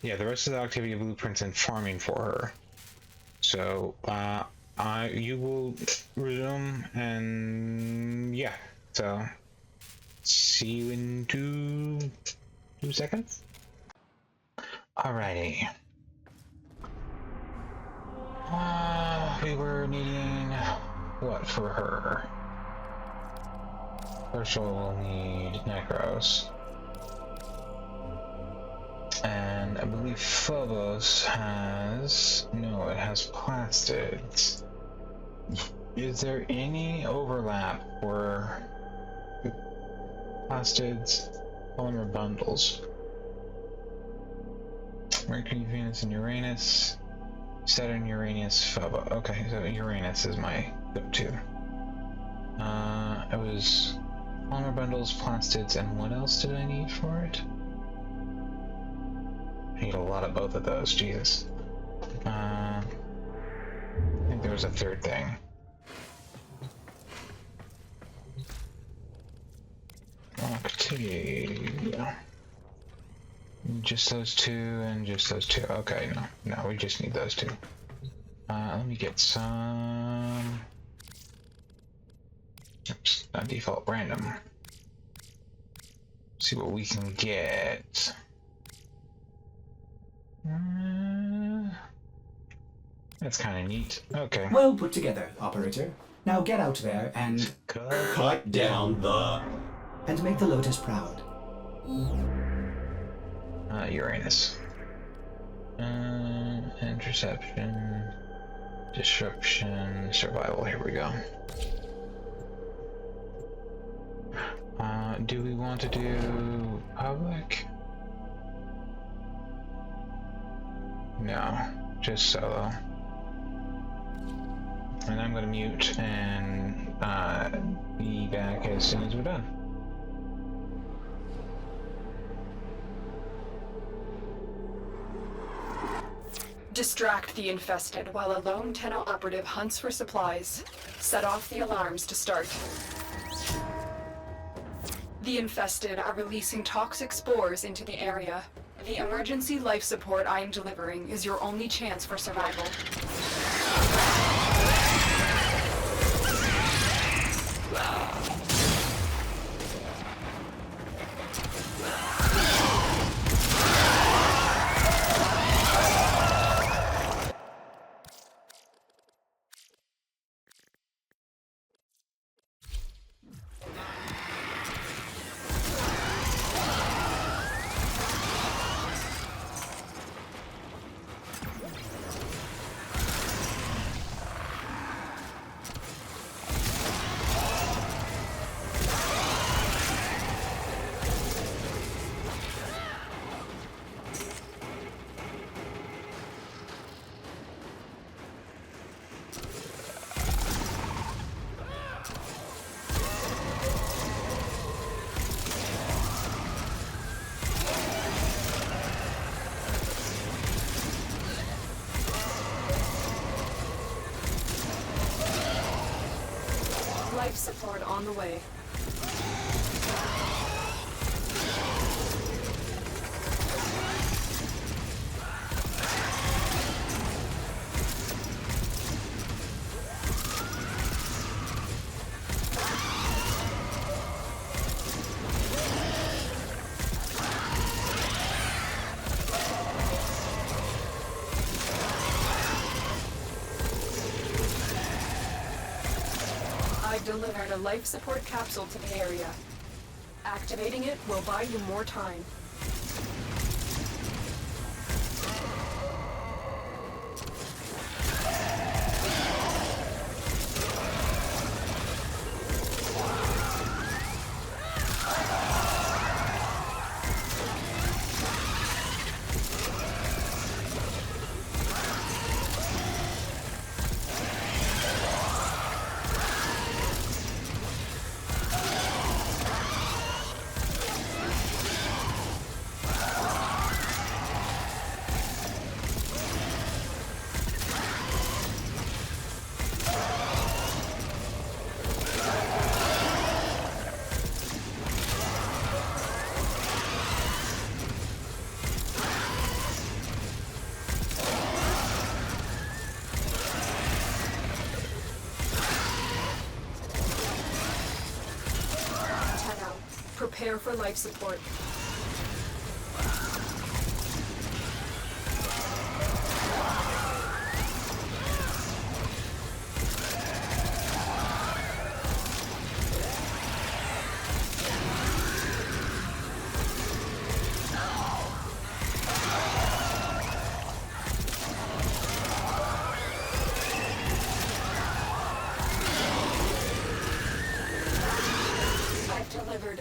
Yeah, the rest of the Octavia blueprints and farming for her. So, you will resume, and yeah. So, see you in two seconds. Alrighty. We were needing what for her? First of all, we'll need Necros. And I believe Phobos has... No, it has plastids. Is there any overlap for plastids, polymer bundles? Mercury, Venus, and Uranus. Saturn, Uranus, Phobos. Okay, so Uranus is my go-to. It was polymer bundles, plastids, and what else did I need for it? I need a lot of both of those, Jesus. I think there was a third thing. Octavia. Just those two and just those two. Okay, no, we just need those two. Let me get some... Oops, not default, random. See what we can get. That's kind of neat. Okay. Well put together, operator. Now get out there and Cut down the... and make the Lotus proud. Uranus. Interception, disruption, survival. Here we go. Do we want to do public? No, just solo. And I'm gonna mute and be back as soon as we're done. Distract the infested while a lone Tenno operative hunts for supplies. Set off the alarms to start. The infested are releasing toxic spores into the area. The emergency life support I am delivering is your only chance for survival. Life support on the way. I've delivered a life support capsule to the area. Activating it will buy you more time. Prepare for life support.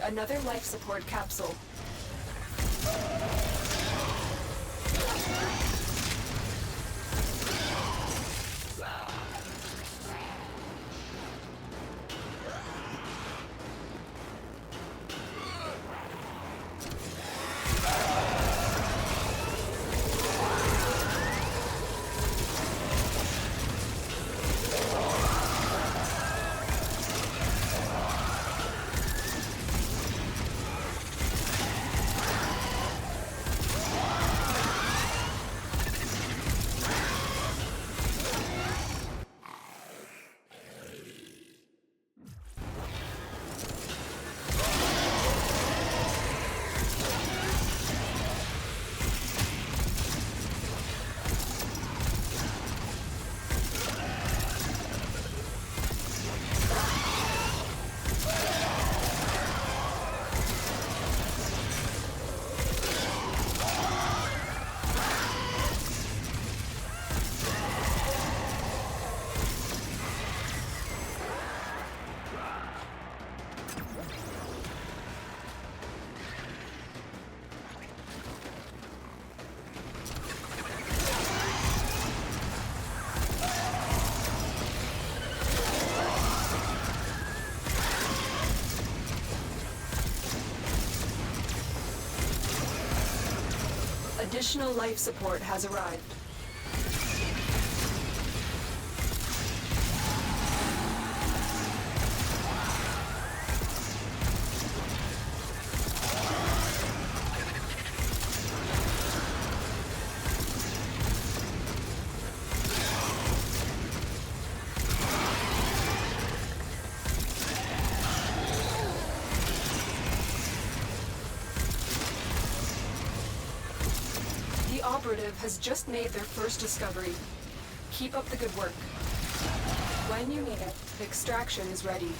Another life support capsule. Additional life support has arrived. Operative has just made their first discovery. Keep up the good work. When you need it, extraction is ready.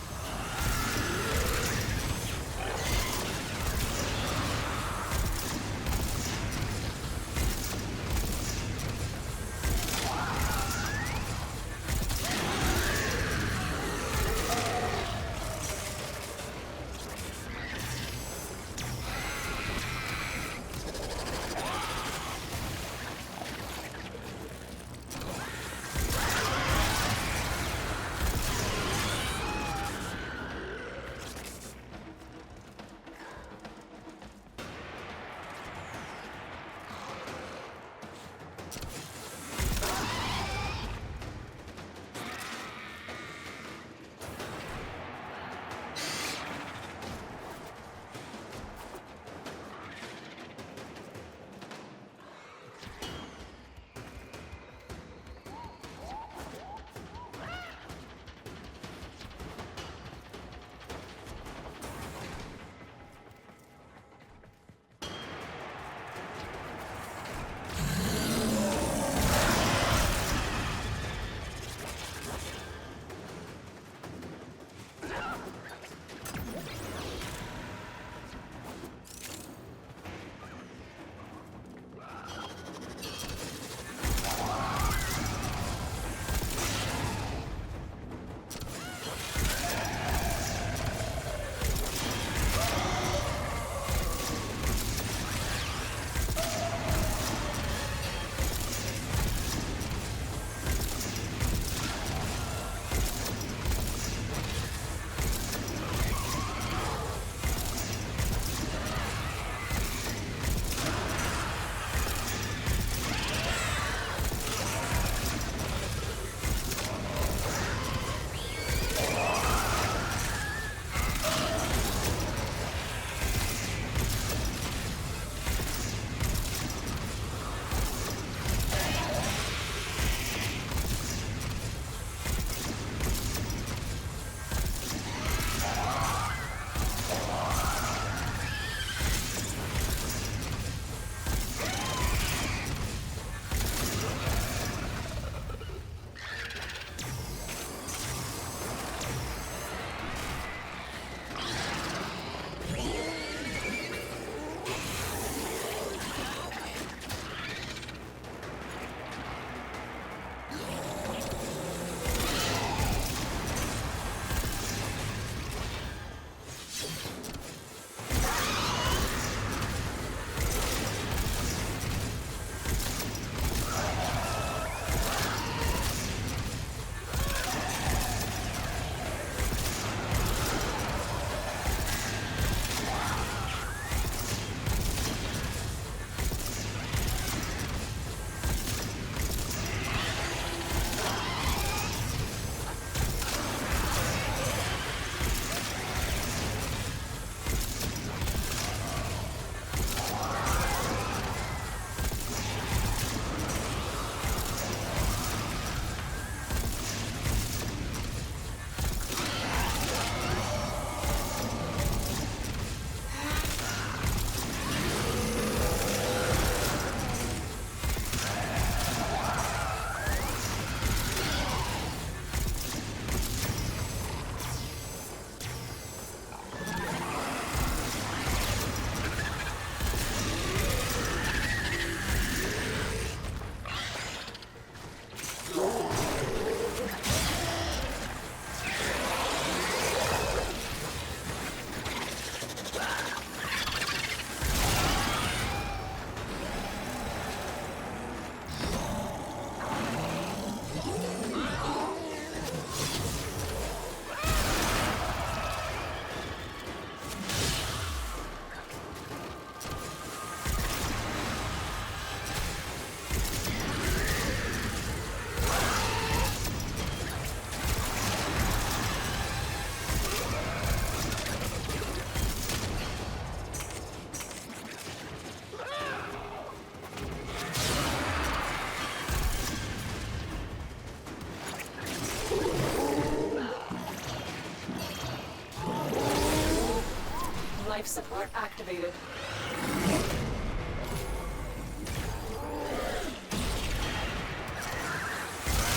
Life support activated.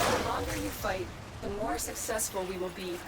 The longer you fight, the more successful we will be.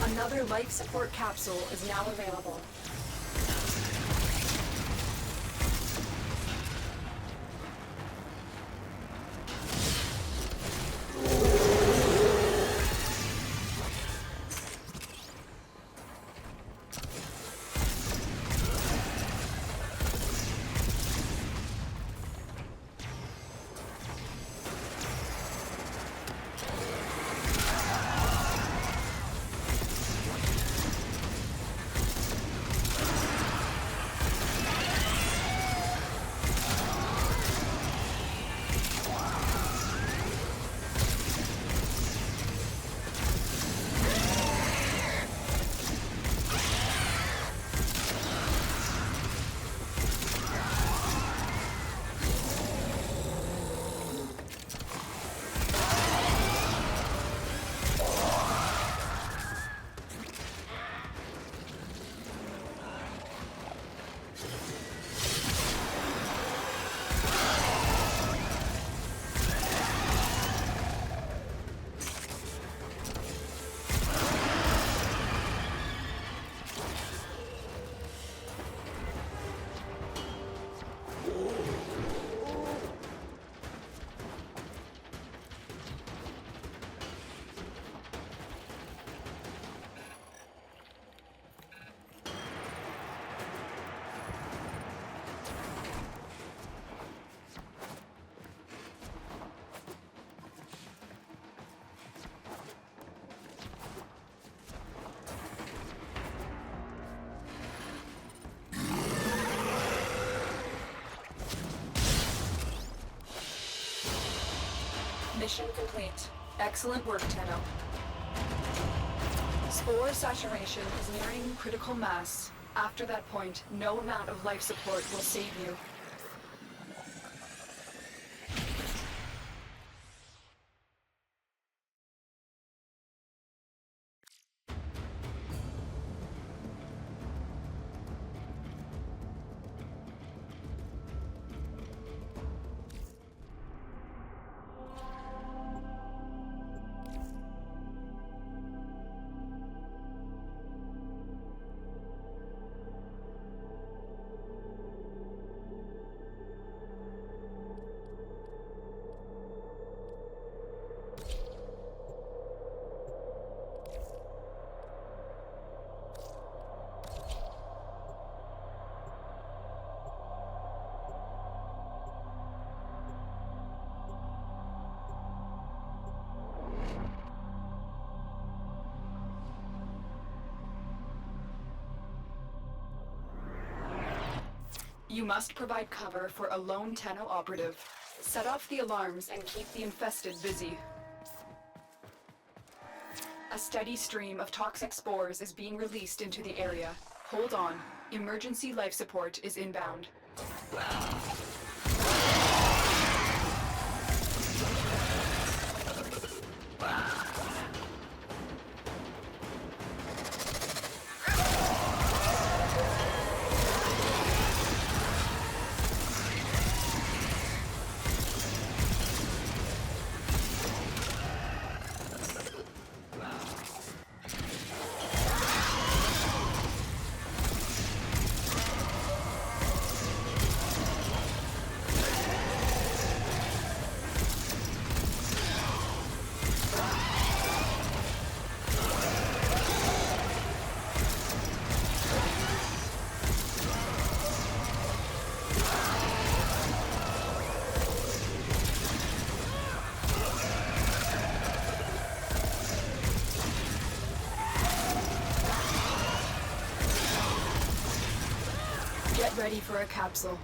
Another life support capsule is now available. Mission complete. Excellent work, Tenno. Spore saturation is nearing critical mass. After that point, no amount of life support will save you. You must provide cover for a lone Tenno operative. Set off the alarms and keep the infested busy. A steady stream of toxic spores is being released into the area. Hold on. Emergency life support is inbound. ready for a capsule.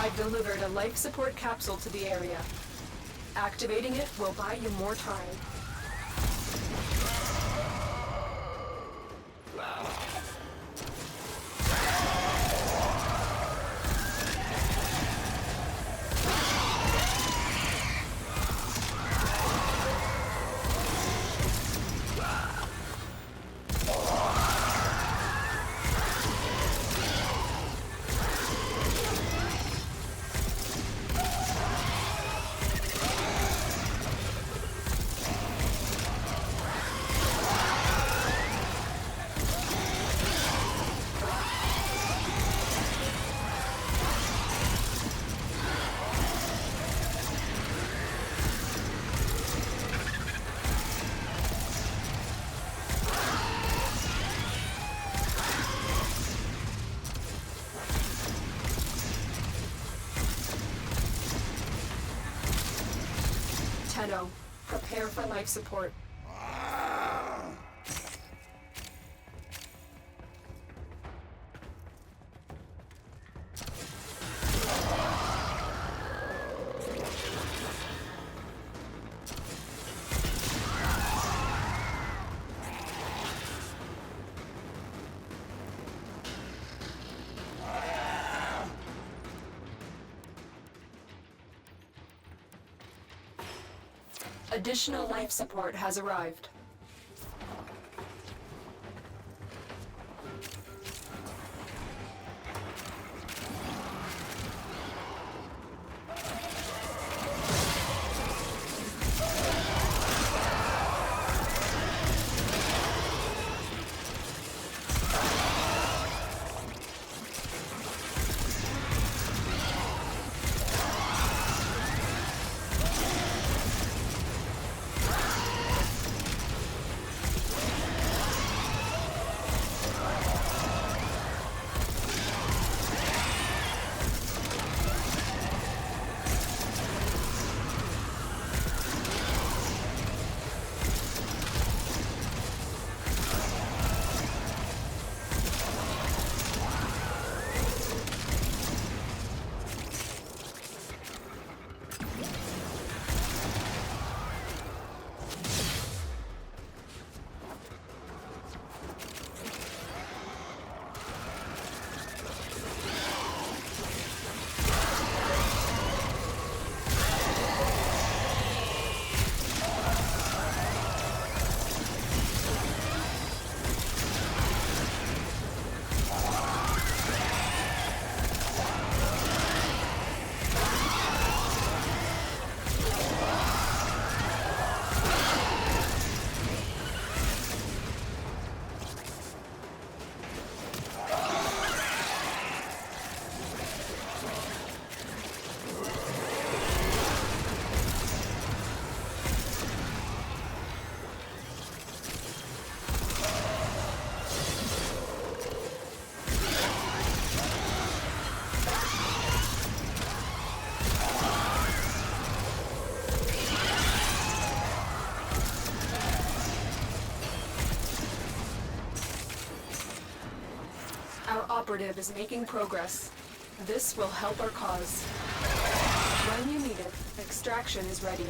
I've delivered a life support capsule to the area. Activating it will buy you more time. Tenno, prepare for life support. Additional life support has arrived. Our operative is making progress. This will help our cause. When you need it, extraction is ready.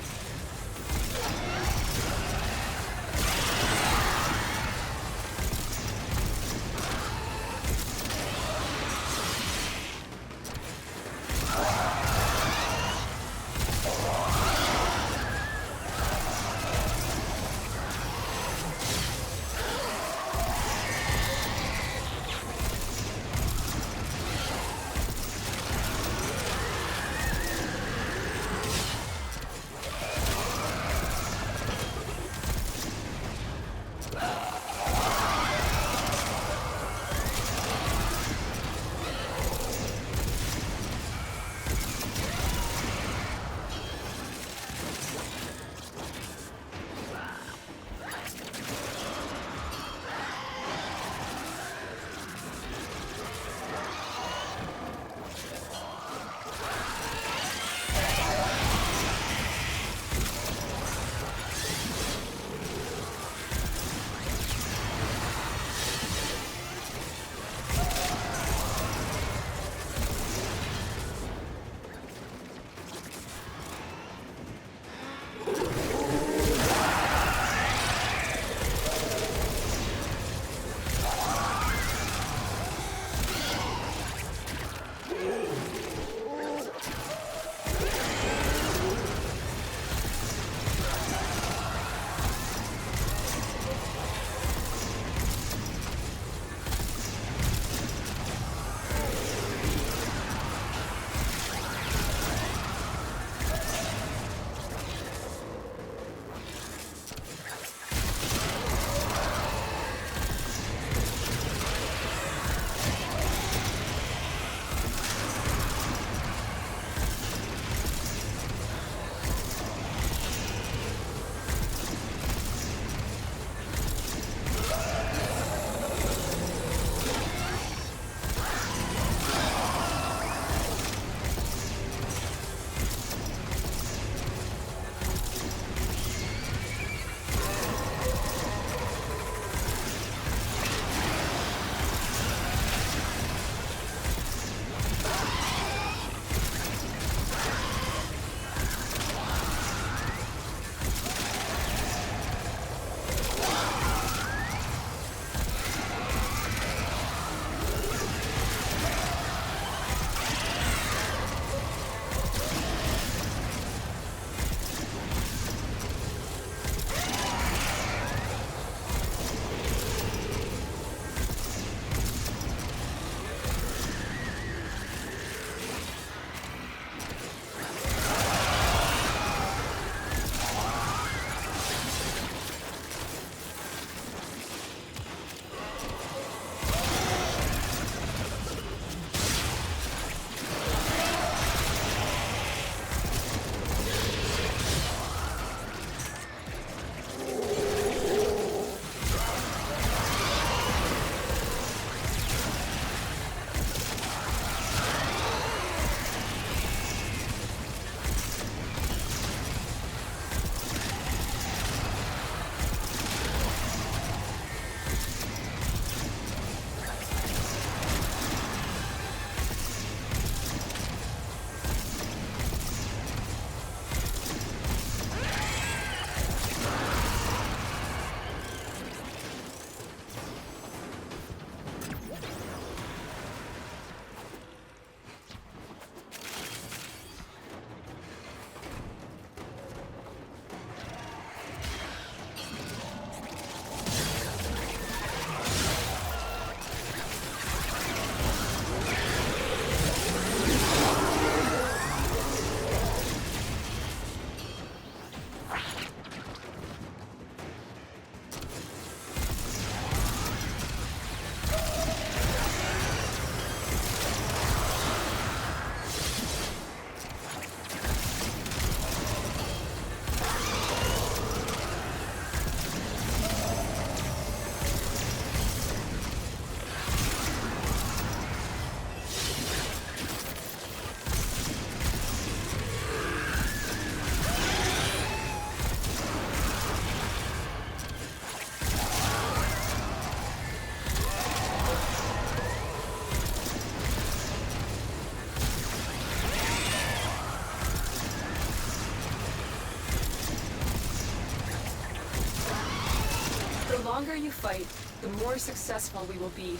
longer you fight, the more successful we will be.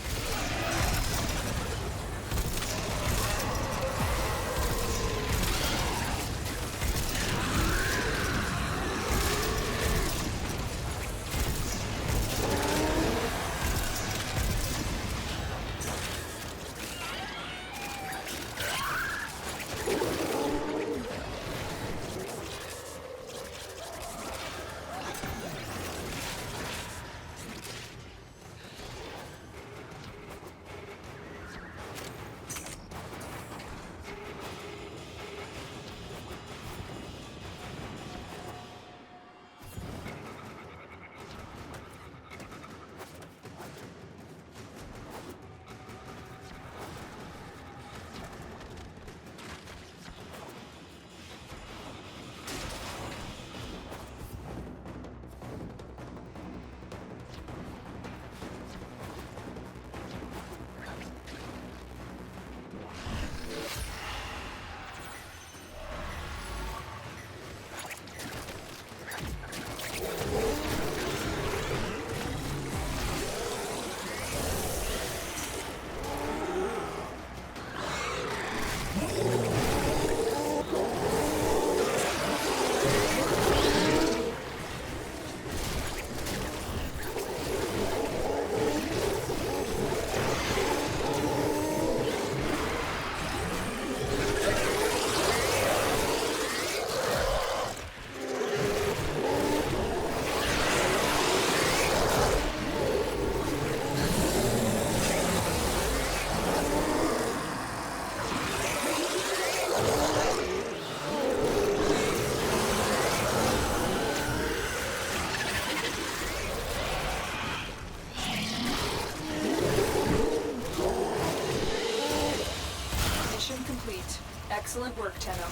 Excellent work, Tenno.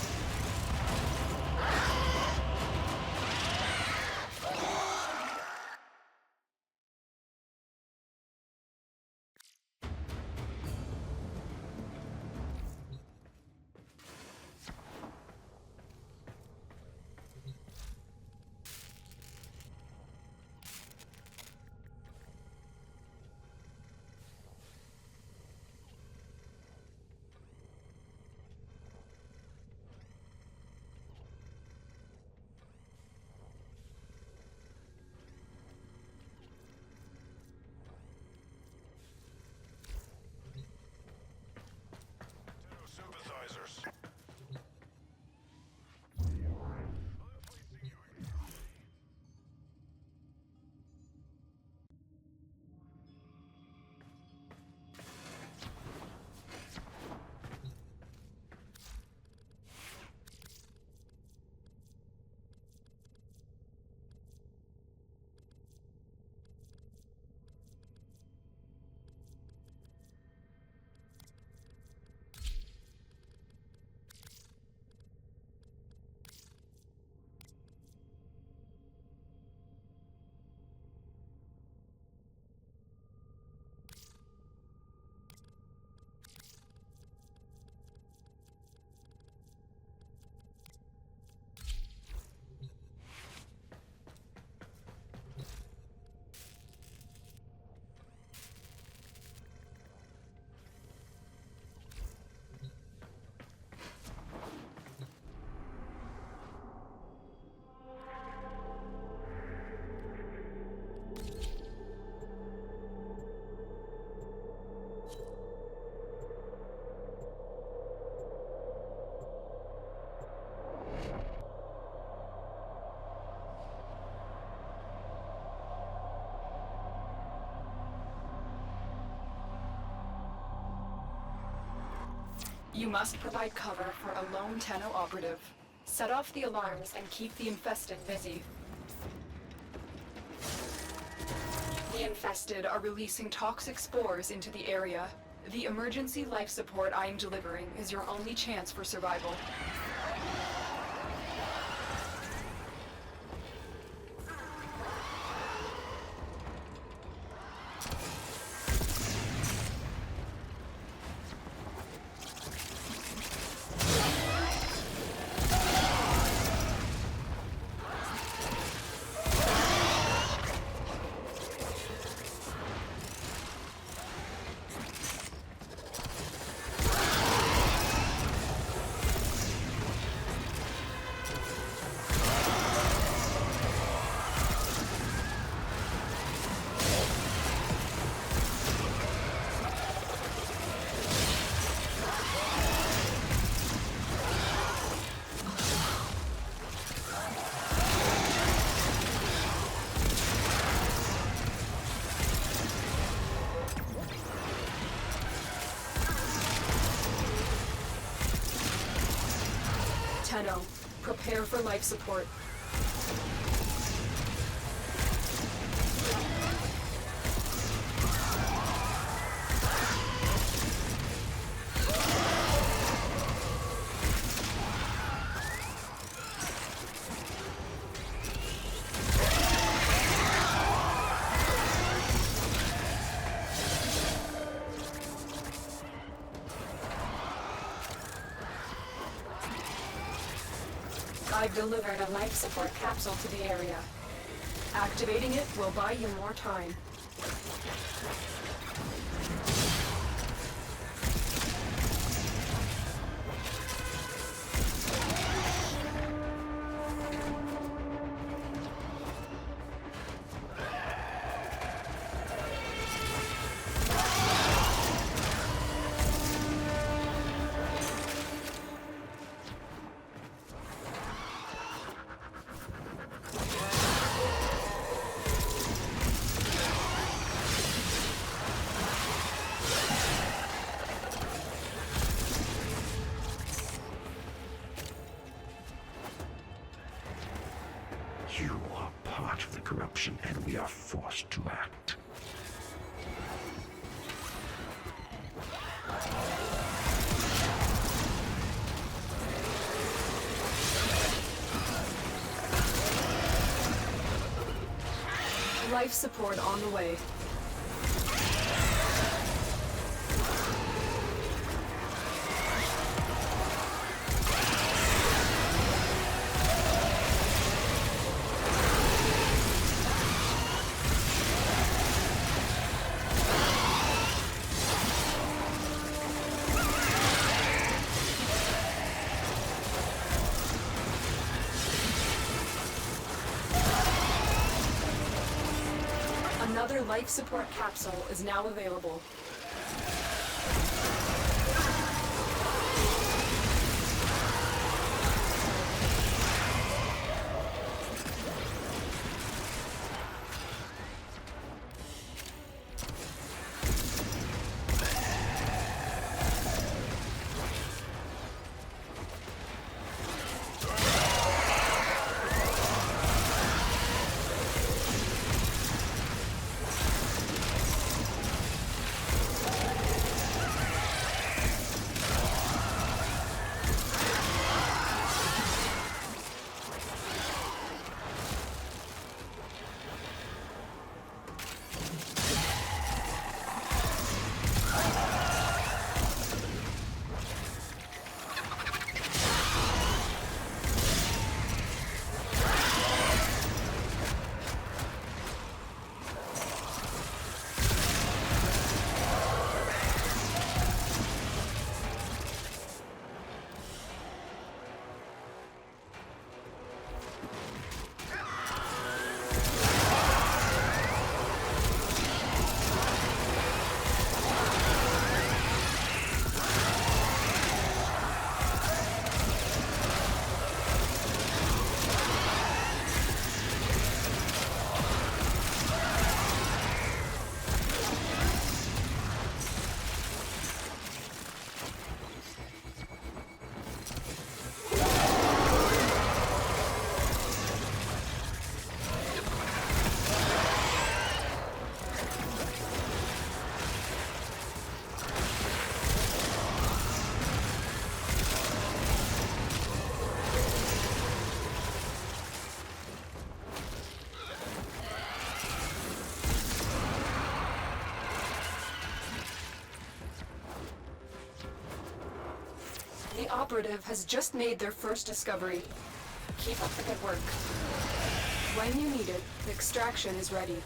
Sympathizers. You must provide cover for a lone Tenno operative. Set off the alarms and keep the infested busy. The infested are releasing toxic spores into the area. The emergency life support I am delivering is your only chance for survival. 10-0. Prepare for life support. I've delivered a life support capsule to the area. Activating it will buy you more time. You are part of the corruption, and we are forced to act. Life support on the way. Another life support capsule is now available. The operative has just made their first discovery. Keep up the good work. When you need it, the extraction is ready.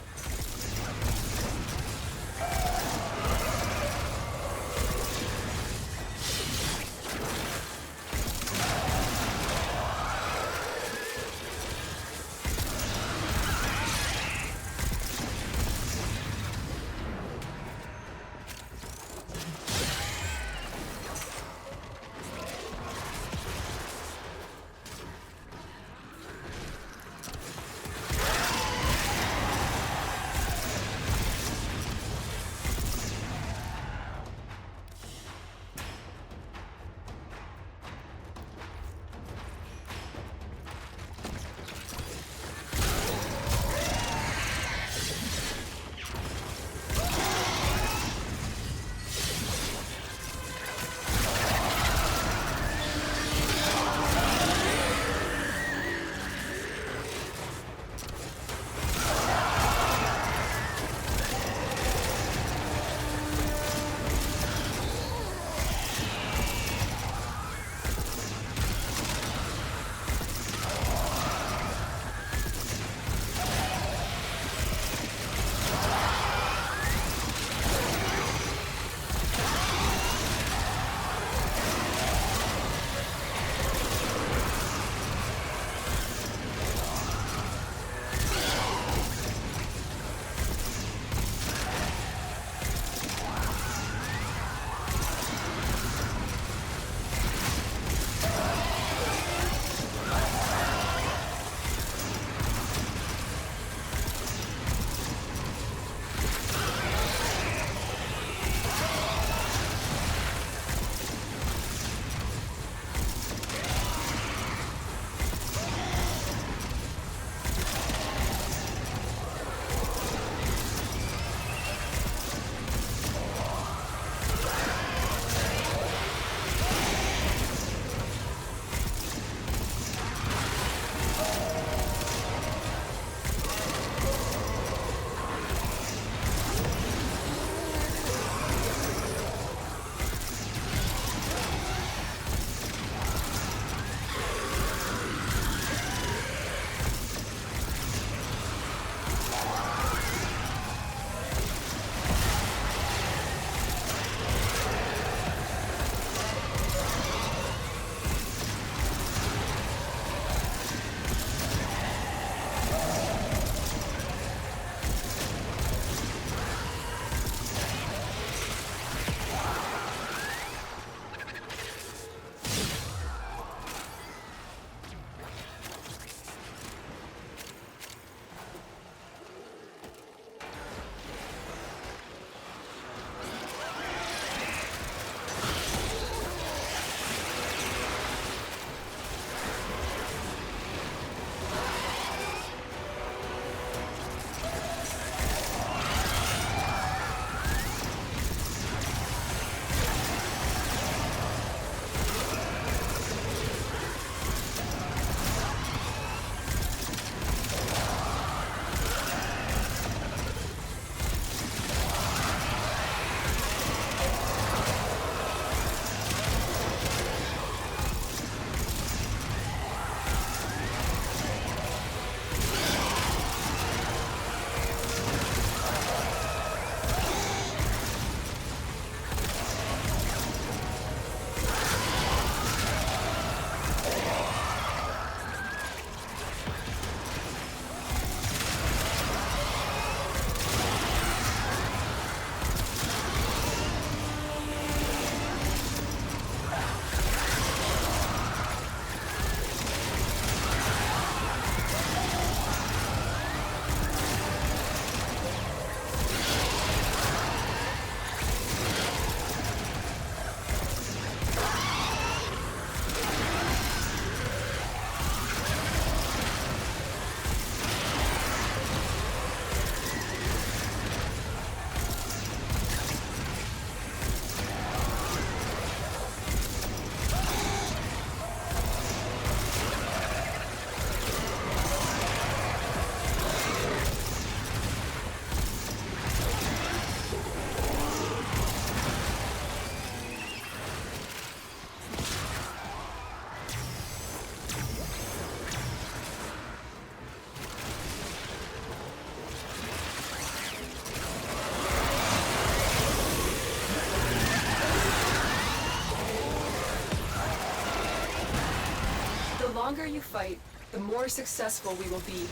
longer you fight, the more successful we will be.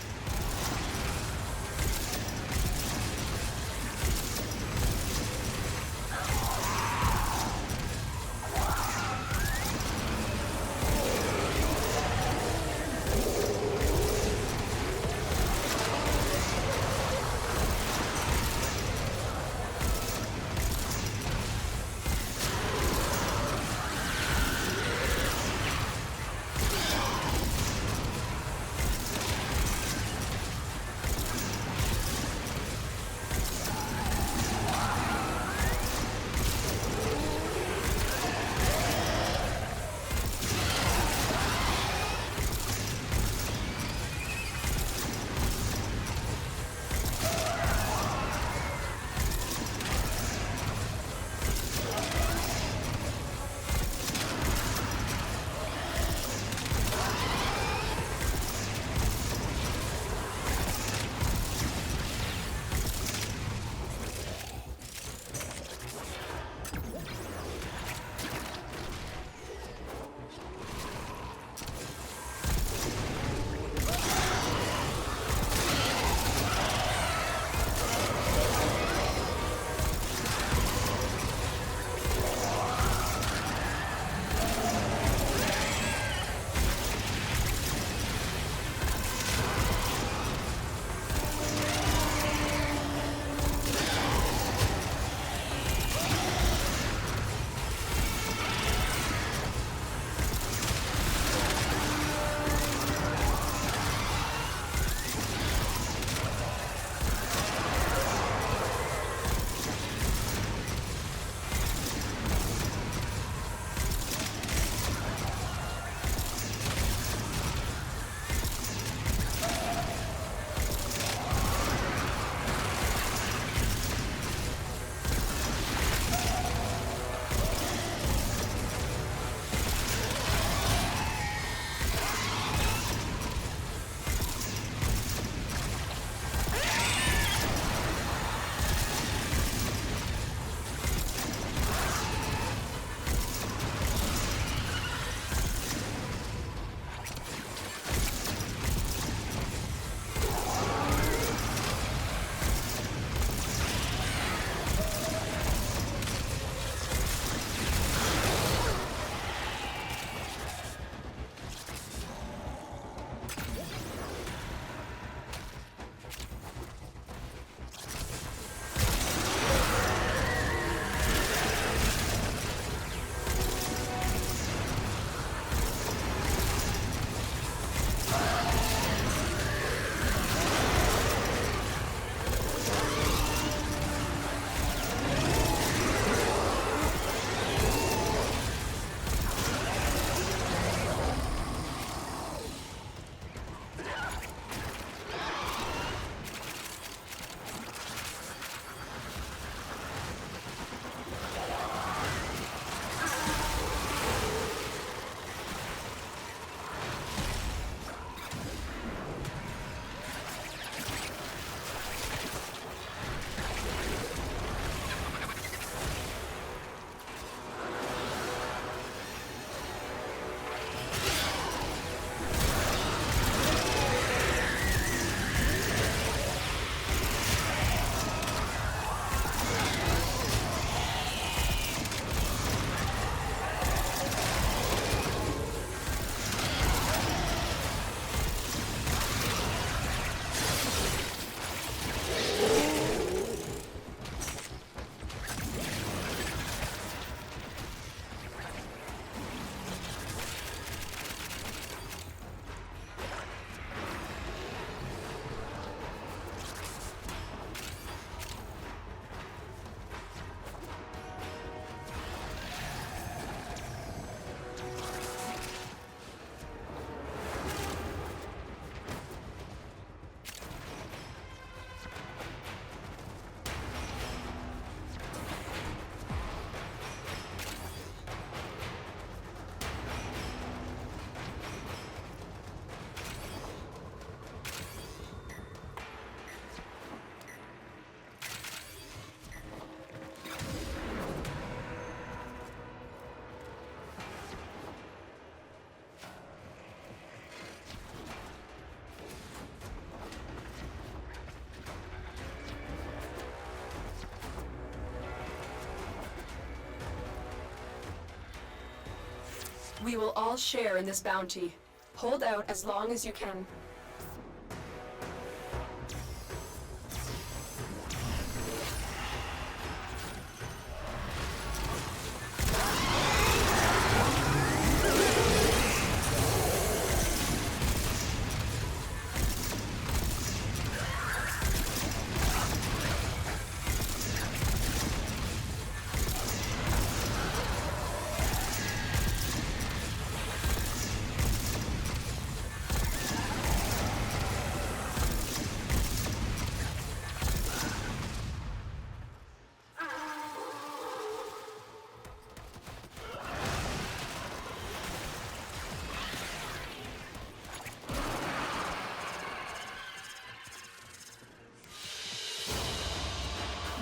We will all share in this bounty. Hold out as long as you can.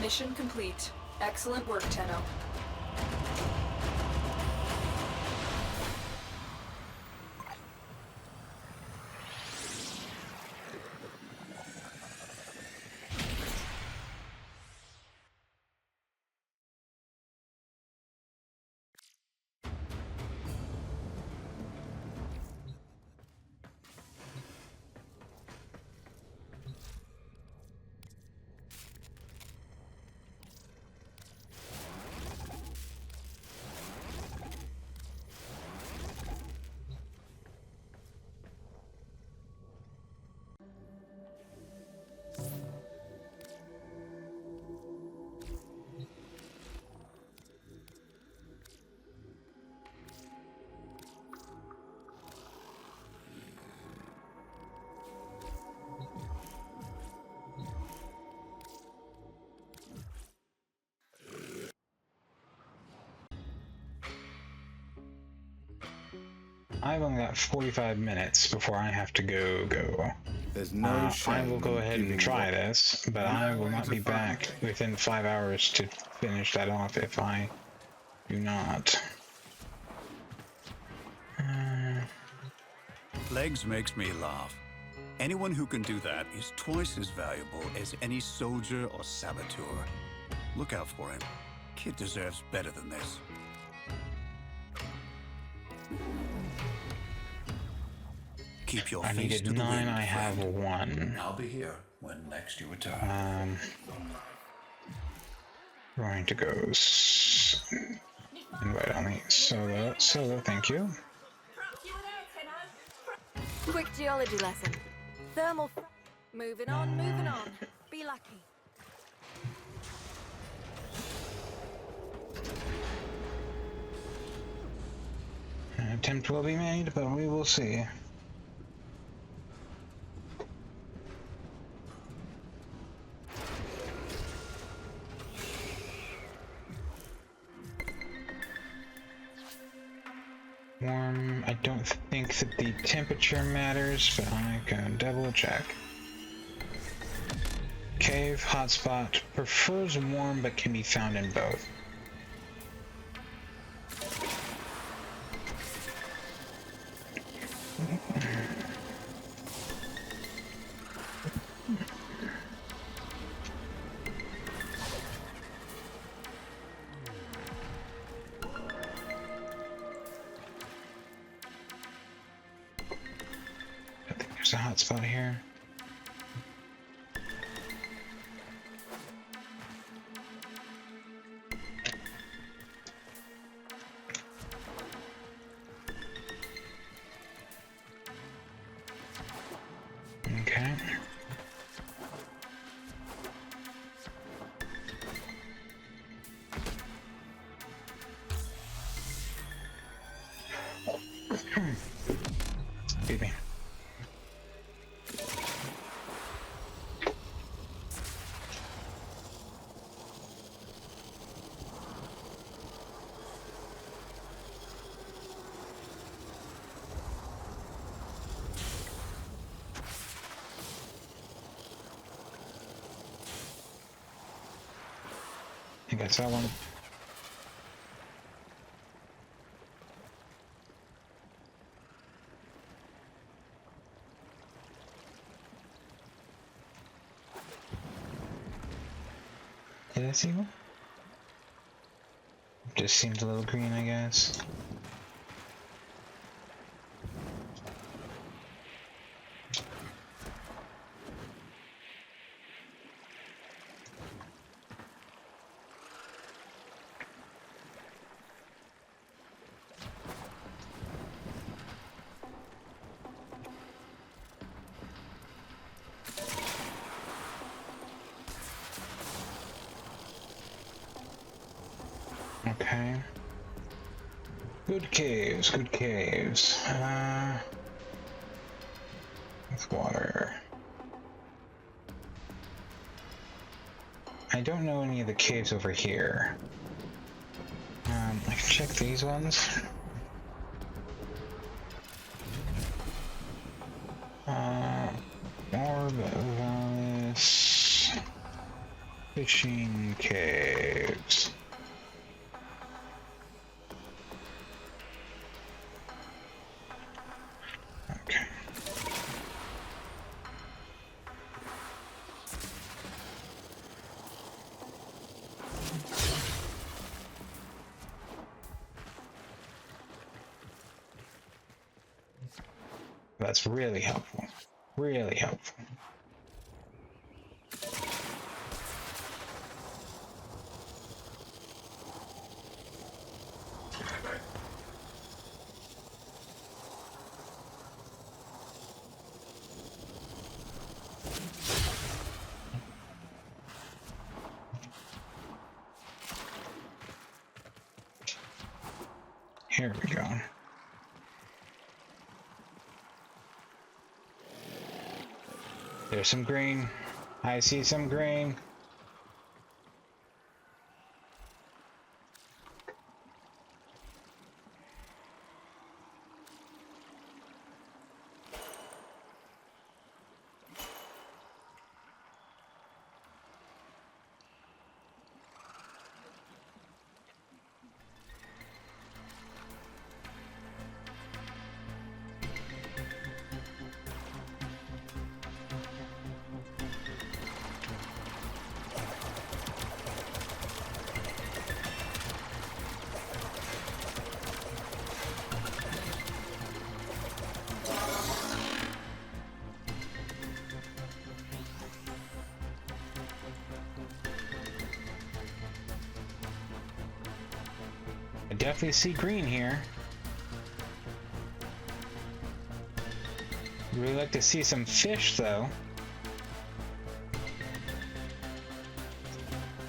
Mission complete. Excellent work, Tenno. I've only got 45 minutes before I have to go. There's no I will shame go in ahead and giving try what- this, but I will not be back within 5 hours to finish that off if I do not. Legs makes me laugh. Anyone who can do that is twice as valuable as any soldier or saboteur. Look out for him. Kid deserves better than this. Keep your I face needed to the 9, wind, I have friend. 1. I'll be here when next you return. Going to go invite only solo, thank you. Quick geology lesson. Thermal. Moving on, moving on. Be lucky. An attempt will be made, but we will see. Warm. I don't think that the temperature matters, but I can double check. Cave, hotspot, prefers warm but can be found in both. I think there's a hotspot here. Okay. Excuse me. I think I saw one. Did I see one? Just seems a little green, I guess. Okay. Good caves, good caves. With water. I don't know any of the caves over here. I can check these ones. Orb of Alice. Fishing caves. Okay. That's really helpful. Really helpful. Here we go. There's some green. I see some green. I definitely see green here. Really like to see some fish though.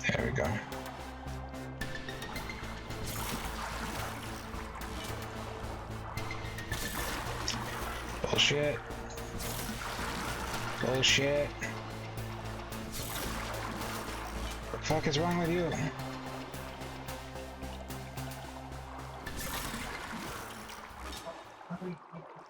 There we go. Bullshit. Bullshit. What the fuck is wrong with you? Here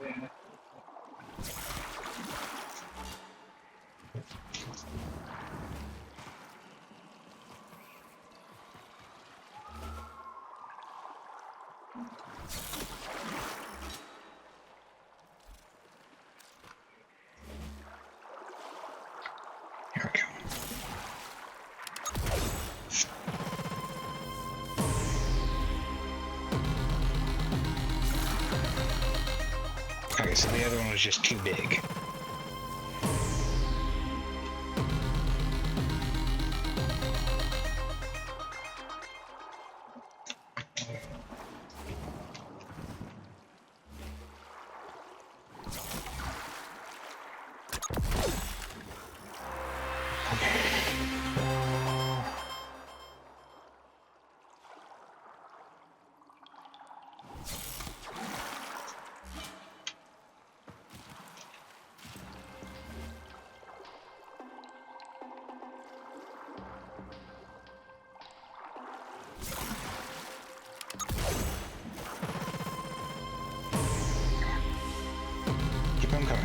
we go. Okay, so the other one was just too big.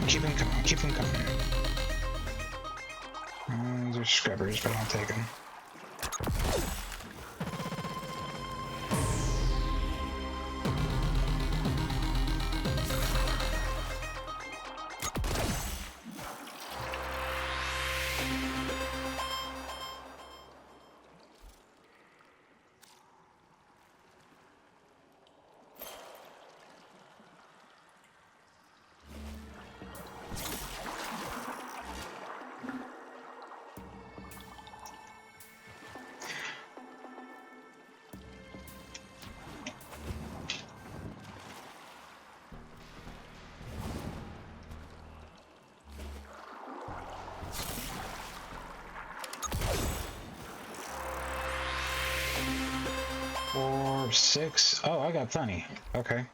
Keep them coming, keep them coming. They're scrubbers, but I'll take them. 4, 6. Oh, I got plenty. Okay.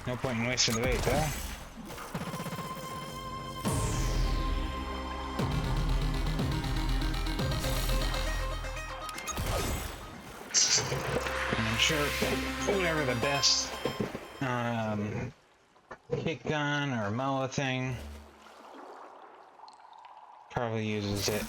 No point in wasting the bait, though. And I'm sure whatever the best kick gun or moa thing probably uses it.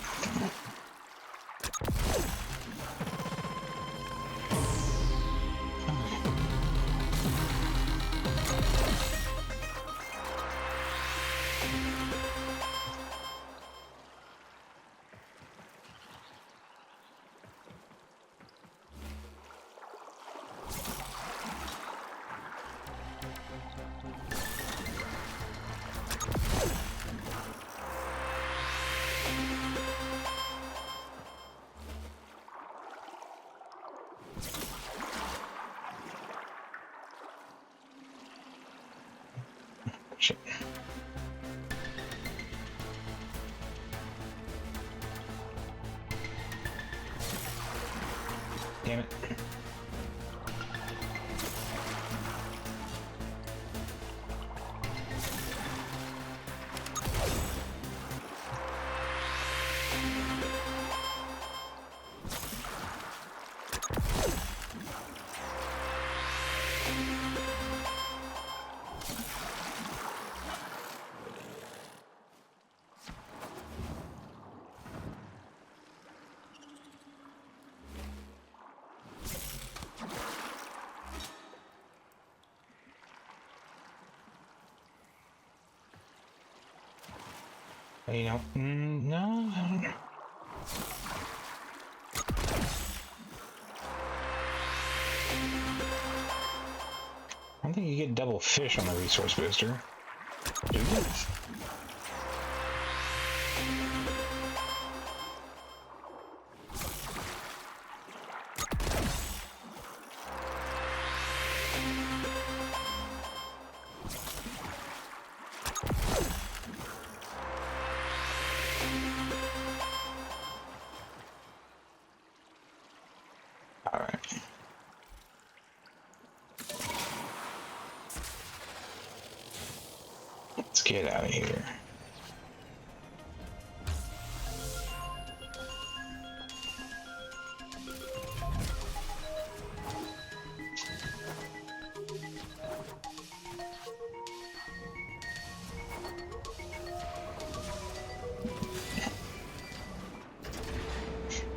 Shit. Damn it. You know, no. I don't think you get double fish on the resource booster. Do you? Let's get out of here.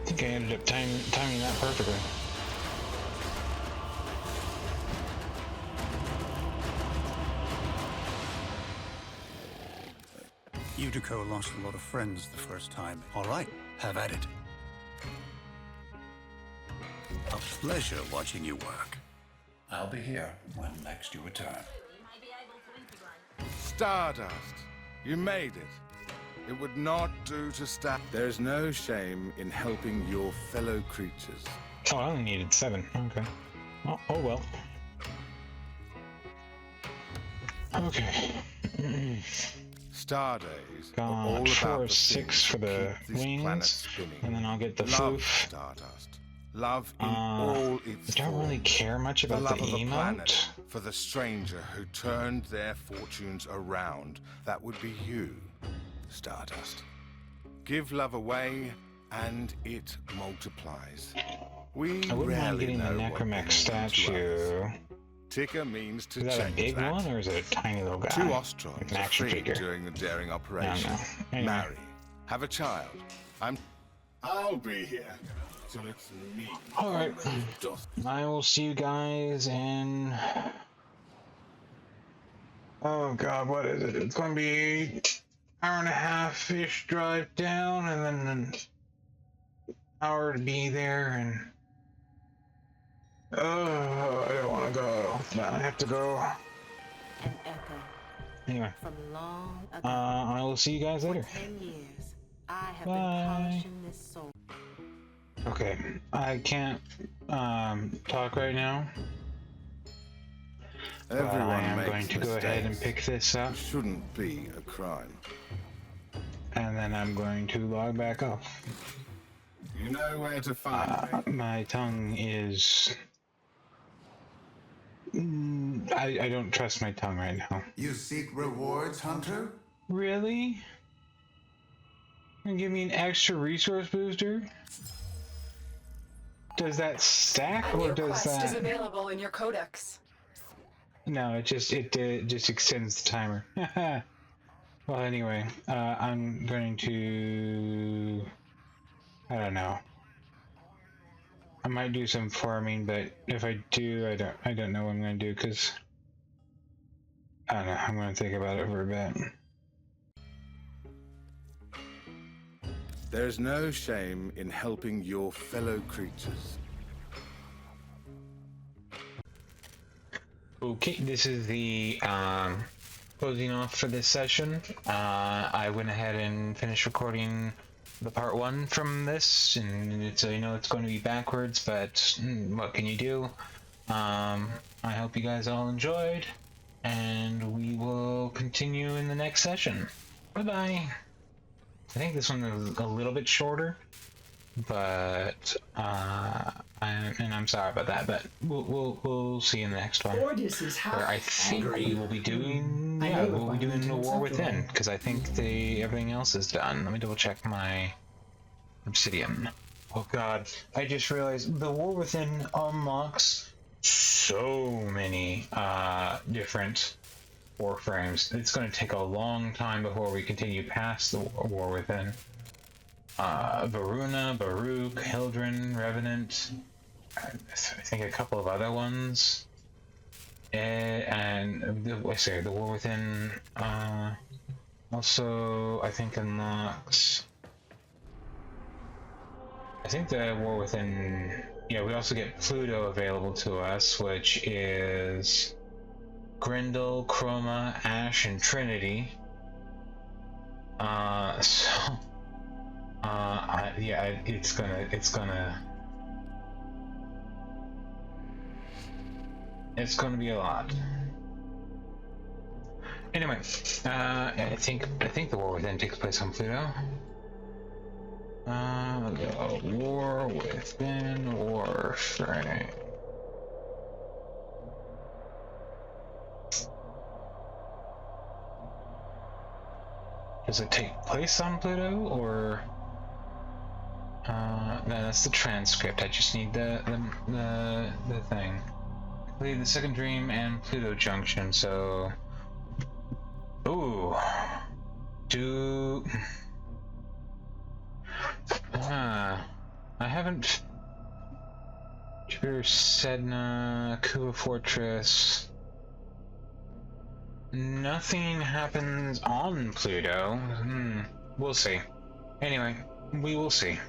I think I ended up timing that perfectly. Utico lost a lot of friends the first time. All right, have at it. A pleasure watching you work. I'll be here when next you return. Stardust, you made it. It would not do to stop. There's no shame in helping your fellow creatures. Oh, I only needed 7. Okay. Oh well. Okay. Star days are all Got 4 about or the 6 for the wings, and then I'll get the love floof. Stardust. Love in all its I don't really forms. care much The about love the of a planet emote. for the stranger who turned their fortunes around. That would be you, Stardust. Give love away, and it multiplies. We I wouldn't mind rarely getting the know what they Necromech mean to statue. others. Ticker means to Is that a change big that. one, or is it a tiny little guy? 2 Like Ostrons an are action freed figure. during the daring operation. No. Anyway. Marry. Have a child. I'll be here till it's me. Alright. I will see you guys in... Oh god, what is it? It's going to be hour and a half-ish drive down, and then an hour to be there, and... Oh, I don't want to go. I have to go. An echo Anyway. from long ago. I will see you guys later. 10 years, I have Bye. been polishing this soul. Okay, I can't talk right now. But Everyone I am makes going to go ahead and mistakes. pick this up, It shouldn't be a crime. and then I'm going to log back off. You know where to find me. My tongue is... I don't trust my tongue right now. You seek rewards, Hunter? Really? And give me an extra resource booster? Does that stack, A or new does quest is that... available in your codex. No, it just extends the timer. Well, anyway, I'm going to... I don't know. I might do some farming, but if I do, I don't know what I'm going to do, because... I don't know, I'm going to think about it for a bit. There's no shame in helping your fellow creatures. Okay, this is the closing off for this session. I went ahead and finished recording the part 1 from this, and it's, you know, it's going to be backwards, but what can you do? I hope you guys all enjoyed, and we will continue in the next session. Bye-bye! I think this one is a little bit shorter, but I'm sorry about that. But we'll see you in the next one. Ordis is half Where I think angry. we will be doing I know we'll be doing the violence War after Within, all. because I think everything else is done. Let me double check my obsidian. Oh God, I just realized the War Within unlocks so many different Warframes. It's going to take a long time before we continue past the War Within. Varuna, Baruch, Hildren, Revenant, I think a couple of other ones. And the War Within also, I think, unlocks... I think the War Within... Yeah, we also get Pluto available to us, which is... Grendel, Chroma, Ash, and Trinity. Yeah, it's gonna be a lot. Anyway, I think the War Within takes place on Pluto. The War Within Warframe. Does it take place on Pluto, or... no, that's the transcript. I just need the thing. Complete the second dream and Pluto Junction, so... Ooh. I haven't... Jupiter, Sedna, Kua Fortress... Nothing happens on Pluto. We'll see. Anyway, we will see.